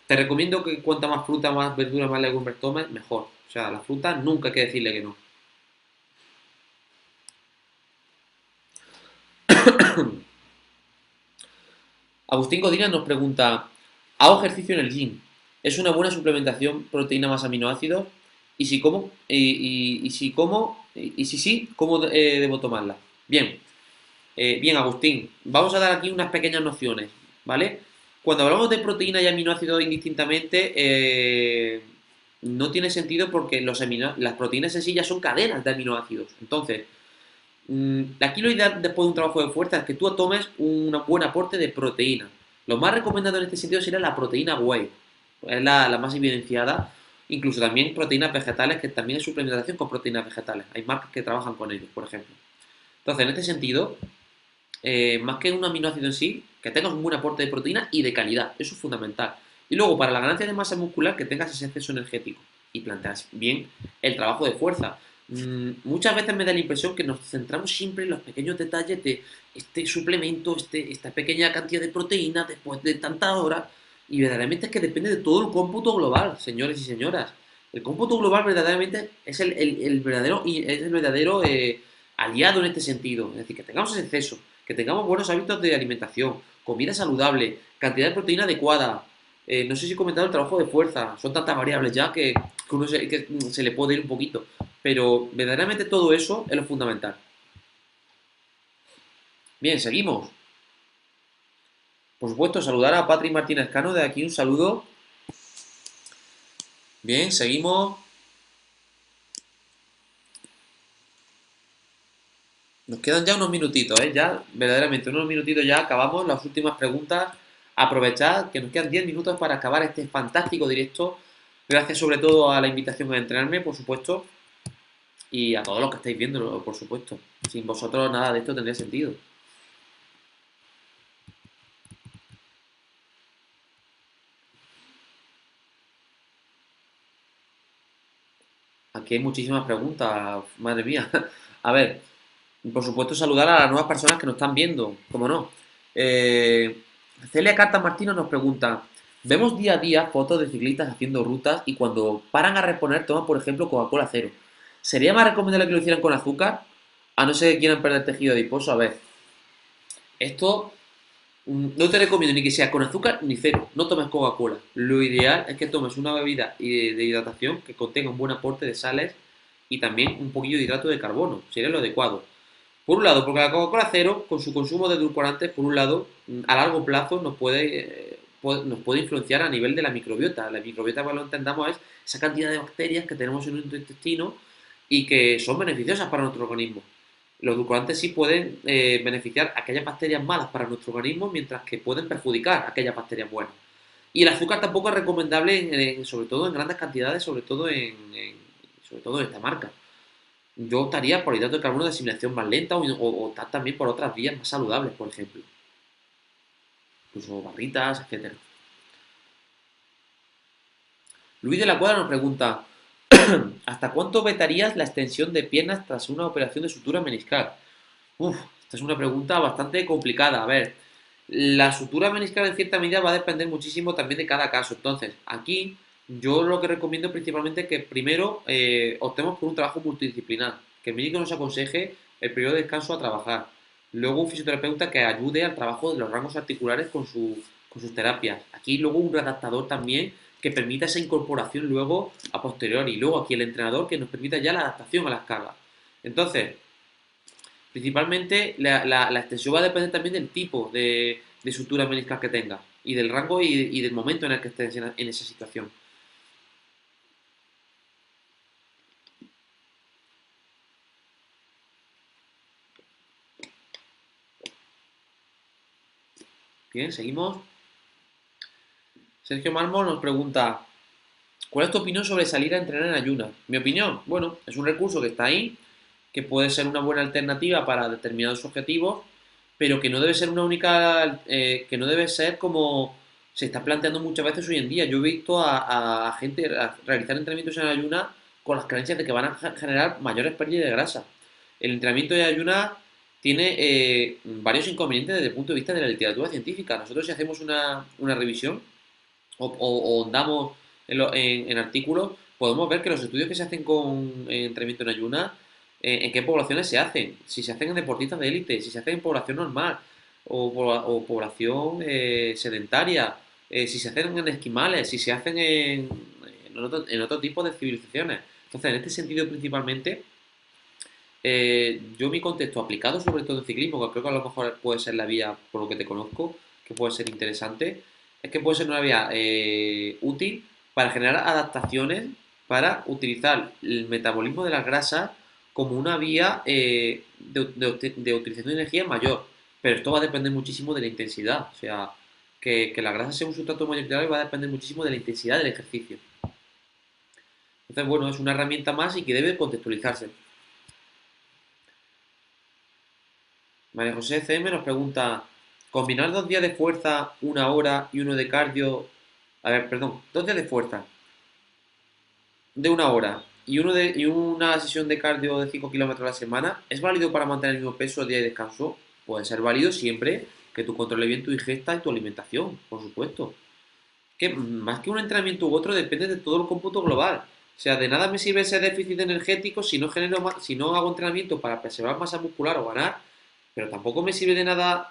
Te recomiendo que cuanta más fruta, más verdura, más legumbres tomes, mejor. O sea, la fruta nunca hay que decirle que no. Agustín Codina nos pregunta, ¿hago ejercicio en el gym? ¿Es una buena suplementación proteína más aminoácidos? Y si como, y si como, y si sí, ¿cómo debo tomarla? Bien, bien, Agustín, vamos a dar aquí unas pequeñas nociones, ¿vale? Cuando hablamos de proteína y aminoácidos indistintamente, no tiene sentido porque las proteínas en sí ya son cadenas de aminoácidos. Entonces, aquí lo ideal después de un trabajo de fuerza es que tú tomes un buen aporte de proteína. Lo más recomendado en este sentido sería la proteína whey, es la más evidenciada. Incluso también proteínas vegetales, que también es suplementación con proteínas vegetales. Hay marcas que trabajan con ellos, por ejemplo. Entonces, en este sentido, más que un aminoácido en sí, que tengas un buen aporte de proteína y de calidad. Eso es fundamental. Y luego, para la ganancia de masa muscular, que tengas ese exceso energético y planteas bien el trabajo de fuerza. Muchas veces me da la impresión que nos centramos siempre en los pequeños detalles de este suplemento, esta pequeña cantidad de proteína después de tantas horas. Y verdaderamente es que depende de todo el cómputo global, señores y señoras. El cómputo global verdaderamente es el verdadero aliado en este sentido. Es decir, que tengamos ese exceso, que tengamos buenos hábitos de alimentación, comida saludable, cantidad de proteína adecuada. No sé si he comentado el trabajo de fuerza, son tantas variables ya que se le puede ir un poquito, pero verdaderamente todo eso es lo fundamental. Bien, seguimos. Por supuesto, saludar a Patrick Martínez Cano de aquí, un saludo. Bien, seguimos. Nos quedan ya unos minutitos, ¿eh? Ya, verdaderamente, unos minutitos ya acabamos las últimas preguntas. Aprovechad que nos quedan 10 minutos para acabar este fantástico directo. Gracias sobre todo a la invitación a entrenarme, por supuesto, y a todos los que estáis viéndolo, por supuesto. Sin vosotros nada de esto tendría sentido. Aquí hay muchísimas preguntas, madre mía. A ver, por supuesto saludar a las nuevas personas que nos están viendo, cómo no. Eh, Celia Carta Martino nos pregunta, vemos día a día fotos de ciclistas haciendo rutas y cuando paran a reponer toman, por ejemplo, Coca-Cola cero. ¿Sería más recomendable que lo hicieran con azúcar? A no ser que quieran perder tejido adiposo. A ver, esto no te recomiendo ni que sea con azúcar ni cero. No tomes Coca-Cola. Lo ideal es que tomes una bebida de hidratación que contenga un buen aporte de sales y también un poquillo de hidrato de carbono. Sería lo adecuado. Por un lado, porque la Coca-Cola cero, con su consumo de edulcorantes, por un lado, a largo plazo nos puede influenciar a nivel de la microbiota. La microbiota, para que lo entendamos, es esa cantidad de bacterias que tenemos en nuestro intestino y que son beneficiosas para nuestro organismo. Los edulcorantes sí pueden beneficiar a aquellas bacterias malas para nuestro organismo, mientras que pueden perjudicar a aquellas bacterias buenas. Y el azúcar tampoco es recomendable, sobre todo en grandes cantidades, sobre todo en esta marca. Yo optaría por hidrato de carbono de asimilación más lenta o optar también por otras vías más saludables, por ejemplo. Incluso barritas, etcétera. Luis de la Cuadra nos pregunta, ¿hasta cuánto vetarías la extensión de piernas tras una operación de sutura meniscal? Uf, esta es una pregunta bastante complicada. A ver, la sutura meniscal en cierta medida va a depender muchísimo también de cada caso. Entonces, aquí yo lo que recomiendo principalmente es que primero optemos por un trabajo multidisciplinar, que el médico nos aconseje el periodo de descanso a trabajar. Luego un fisioterapeuta que ayude al trabajo de los rangos articulares con sus terapias. Aquí luego un readaptador también que permita esa incorporación luego a posteriori. Y luego aquí el entrenador que nos permita ya la adaptación a las cargas. Entonces, principalmente la extensión va a depender también del tipo de sutura meniscal que tenga y del rango y del momento en el que estés en esa situación. Bien, seguimos. Sergio Marmo nos pregunta, ¿cuál es tu opinión sobre salir a entrenar en ayunas? Mi opinión, bueno, es un recurso que está ahí, que puede ser una buena alternativa para determinados objetivos, pero que no debe ser una única, que no debe ser como se está planteando muchas veces hoy en día. Yo he visto a gente realizar entrenamientos en ayunas con las creencias de que van a generar mayores pérdidas de grasa. El entrenamiento de ayunas tiene varios inconvenientes desde el punto de vista de la literatura científica. Nosotros si hacemos una revisión o andamos en artículos, podemos ver que los estudios que se hacen con entrenamiento en ayunas, en qué poblaciones se hacen, si se hacen en deportistas de élite, si se hacen en población normal o población sedentaria, si se hacen en esquimales, si se hacen en otro tipo de civilizaciones. Entonces, en este sentido principalmente, yo mi contexto aplicado sobre todo en ciclismo, que creo que a lo mejor puede ser la vía, por lo que te conozco, que puede ser interesante, es que puede ser una vía útil para generar adaptaciones, para utilizar el metabolismo de las grasas como una vía de utilización de energía mayor. Pero esto va a depender muchísimo de la intensidad. O sea, que la grasa sea un sustrato mayoritario va a depender muchísimo de la intensidad del ejercicio. Entonces, bueno, es una herramienta más y que debe contextualizarse. María José CM nos pregunta, ¿combinar 2 días de fuerza, 1 hora y uno de cardio? A ver, perdón, 2 días de fuerza de 1 hora y una sesión de cardio de 5 kilómetros a la semana, ¿es válido para mantener el mismo peso día de descanso? Puede ser válido siempre que tú controles bien tu ingesta y tu alimentación, por supuesto. Que más que un entrenamiento u otro depende de todo el cómputo global. O sea, de nada me sirve ese déficit energético si no si no hago entrenamiento para preservar masa muscular o ganar, pero tampoco me sirve de nada,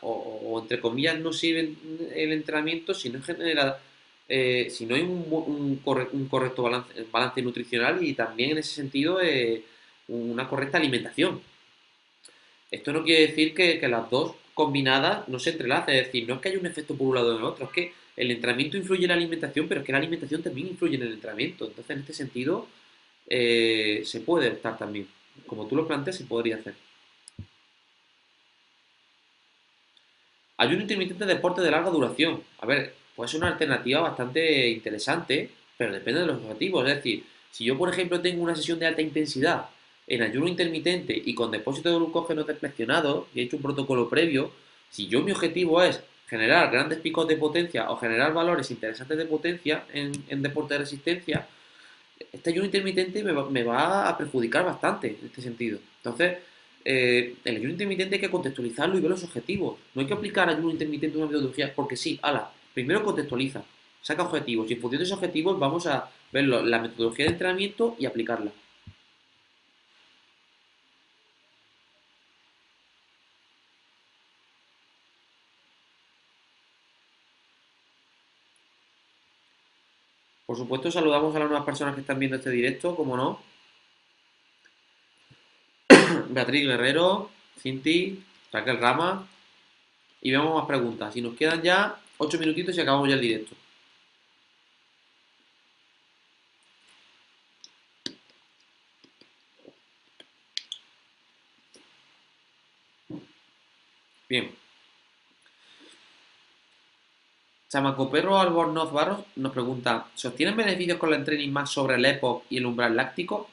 entre comillas, no sirve el entrenamiento si no genera, si no hay un correcto balance nutricional y también en ese sentido una correcta alimentación. Esto no quiere decir que las dos combinadas no se entrelacen, es decir, no es que haya un efecto por un lado o en el otro, es que el entrenamiento influye en la alimentación, pero es que la alimentación también influye en el entrenamiento. Entonces, en este sentido, se puede optar también. Como tú lo planteas, se podría hacer. Ayuno intermitente de deporte de larga duración. A ver, puede ser una alternativa bastante interesante, pero depende de los objetivos. Es decir, si yo, por ejemplo, tengo una sesión de alta intensidad en ayuno intermitente y con depósito de glucógeno despreccionado y he hecho un protocolo previo, si yo mi objetivo es generar grandes picos de potencia o generar valores interesantes de potencia en deporte de resistencia, este ayuno intermitente me va a perjudicar bastante en este sentido. Entonces, el ayuno intermitente hay que contextualizarlo y ver los objetivos. No hay que aplicar ayuno intermitente a una metodología porque sí, ala, primero contextualiza, saca objetivos y en función de esos objetivos vamos a ver la metodología de entrenamiento y aplicarla. Por supuesto, saludamos a las nuevas personas que están viendo este directo, como no. Beatriz Guerrero, Cinti, Raquel Rama y vemos más preguntas. Y nos quedan ya 8 minutitos y acabamos ya el directo. Bien, Chamacoperro Albornoz Barros nos pregunta, ¿sostienen beneficios con el training más sobre el EPOC y el umbral láctico?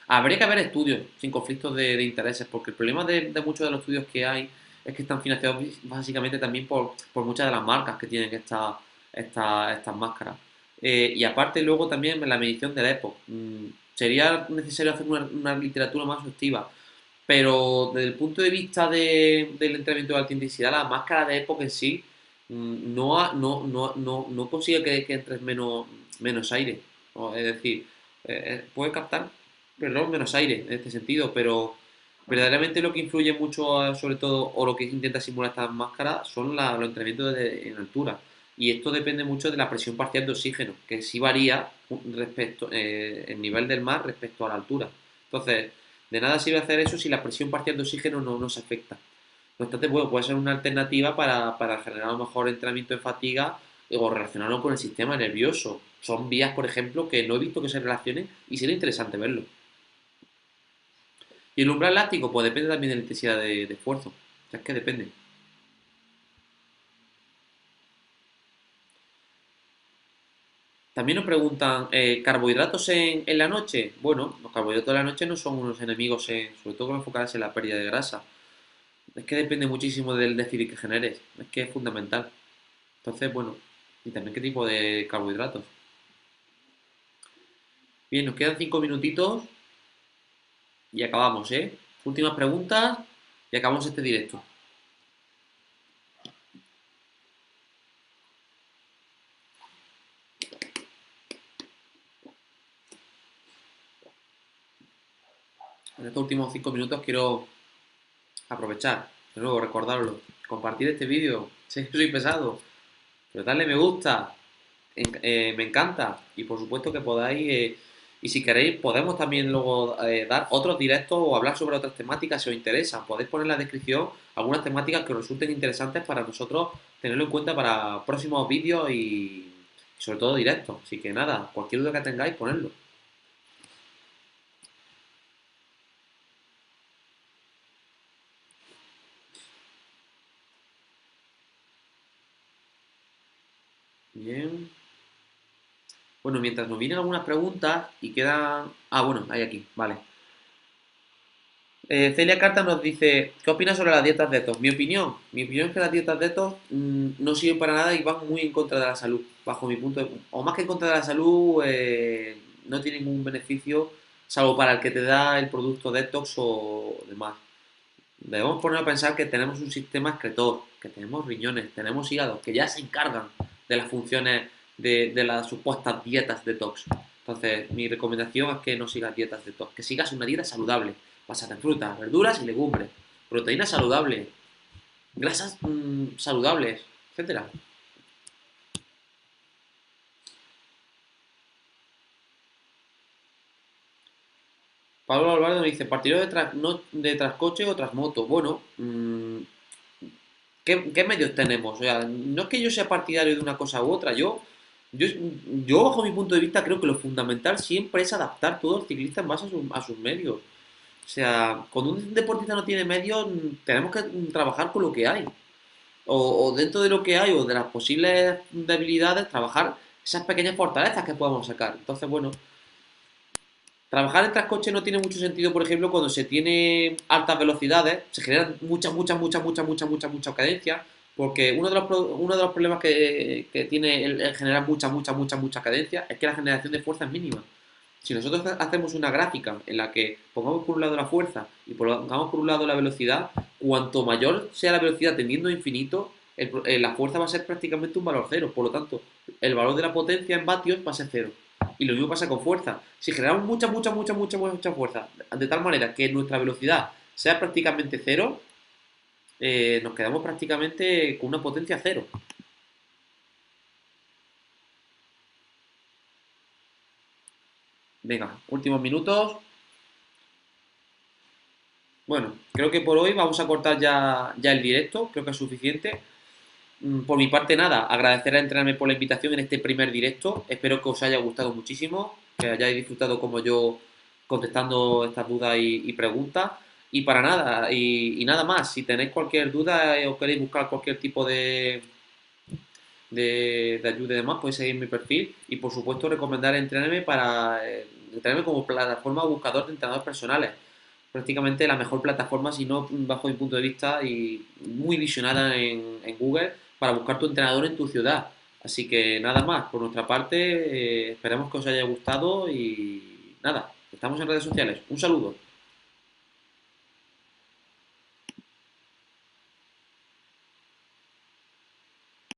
Habría que haber estudios sin conflictos de intereses, porque el problema de muchos de los estudios que hay es que están financiados básicamente también por muchas de las marcas que tienen estas máscaras. Y aparte luego también la medición del EPOC. Sería necesario hacer una literatura más exhaustiva, pero desde el punto de vista del entrenamiento de alta intensidad, la máscara de EPOC en sí no consigue que entres menos aire. ¿No? Es decir, puede captar, perdón, menos aire en este sentido, pero Verdaderamente lo que influye mucho, sobre todo, o lo que intenta simular estas máscaras, son los entrenamientos en altura. Y esto depende mucho de la presión parcial de oxígeno, que sí varía respecto el nivel del mar respecto a la altura. Entonces, de nada sirve hacer eso si la presión parcial de oxígeno no nos afecta. No obstante, bueno, puede ser una alternativa para generar a lo mejor entrenamiento en fatiga o relacionarlo con el sistema nervioso. Son vías, por ejemplo, que no he visto que se relacionen y sería interesante verlo. Y el umbral láctico, pues depende también de la intensidad de esfuerzo. O sea, es que depende. También nos preguntan, ¿carbohidratos en la noche? Bueno, los carbohidratos en la noche no son unos enemigos, sobre todo con enfocarse en la pérdida de grasa. Es que depende muchísimo del déficit que generes. Es que es fundamental. Entonces, bueno, y también qué tipo de carbohidratos. Bien, nos quedan 5 minutitos y acabamos, ¿eh? Últimas preguntas y acabamos este directo. En estos últimos 5 minutos quiero aprovechar, de nuevo, recordarlo, compartir este vídeo. Sé que soy pesado, pero darle me gusta, me encanta. Y por supuesto que podáis, y si queréis, podemos también luego dar otros directos o hablar sobre otras temáticas si os interesan. Podéis poner en la descripción algunas temáticas que os resulten interesantes para nosotros tenerlo en cuenta para próximos vídeos y sobre todo directos. Así que nada, cualquier duda que tengáis, ponedlo. Bien. Bueno, mientras nos vienen algunas preguntas y quedan... Ah, bueno, hay aquí, vale. Celia Carta nos dice, ¿qué opinas sobre las dietas detox? Mi opinión es que las dietas detox no sirven para nada y van muy en contra de la salud, bajo mi punto de vista. O más que en contra de la salud, no tienen ningún beneficio, salvo para el que te da el producto detox o demás. Debemos poner a pensar que tenemos un sistema excretor, que tenemos riñones, tenemos hígados, que ya se encargan de las funciones de las supuestas dietas detox. Entonces, mi recomendación es que no sigas dietas detox, que sigas una dieta saludable, basada en frutas, verduras y legumbres, proteínas saludables, grasas saludables, etcétera. Pablo Alvarado me dice, partidario no, de trascoche o trasmoto. Bueno, ¿qué medios tenemos? O sea, no es que yo sea partidario de una cosa u otra, yo, yo bajo mi punto de vista creo que lo fundamental siempre es adaptar todo el ciclista en base a sus medios. O sea, cuando un deportista no tiene medios, tenemos que trabajar con lo que hay. O dentro de lo que hay, o de las posibles debilidades, trabajar esas pequeñas fortalezas que podamos sacar. Entonces, bueno, trabajar en trascoche no tiene mucho sentido, por ejemplo, cuando se tiene altas velocidades, se generan muchas cadencias, porque uno de los problemas que tiene el generar mucha cadencia es que la generación de fuerza es mínima. Si nosotros hacemos una gráfica en la que pongamos por un lado la fuerza y pongamos por un lado la velocidad, cuanto mayor sea la velocidad tendiendo a infinito, la fuerza va a ser prácticamente un valor cero. Por lo tanto, el valor de la potencia en vatios va a ser cero. Y lo mismo pasa con fuerza. Si generamos mucha fuerza, de tal manera que nuestra velocidad sea prácticamente cero, nos quedamos prácticamente con una potencia cero. Venga, últimos minutos. Bueno, creo que por hoy vamos a cortar ya el directo, creo que es suficiente. Por mi parte, nada, agradecer a Entrenarme por la invitación en este primer directo. Espero que os haya gustado muchísimo, que hayáis disfrutado como yo contestando estas dudas y preguntas. Y para nada, y nada más, si tenéis cualquier duda o queréis buscar cualquier tipo de ayuda y demás, podéis seguir mi perfil y por supuesto recomendar Entrenarme para Entrenarme como plataforma buscador de entrenadores personales. Prácticamente la mejor plataforma, si no bajo mi punto de vista, y muy visionada en Google para buscar tu entrenador en tu ciudad. Así que nada más, por nuestra parte, esperamos que os haya gustado y nada, estamos en redes sociales. Un saludo.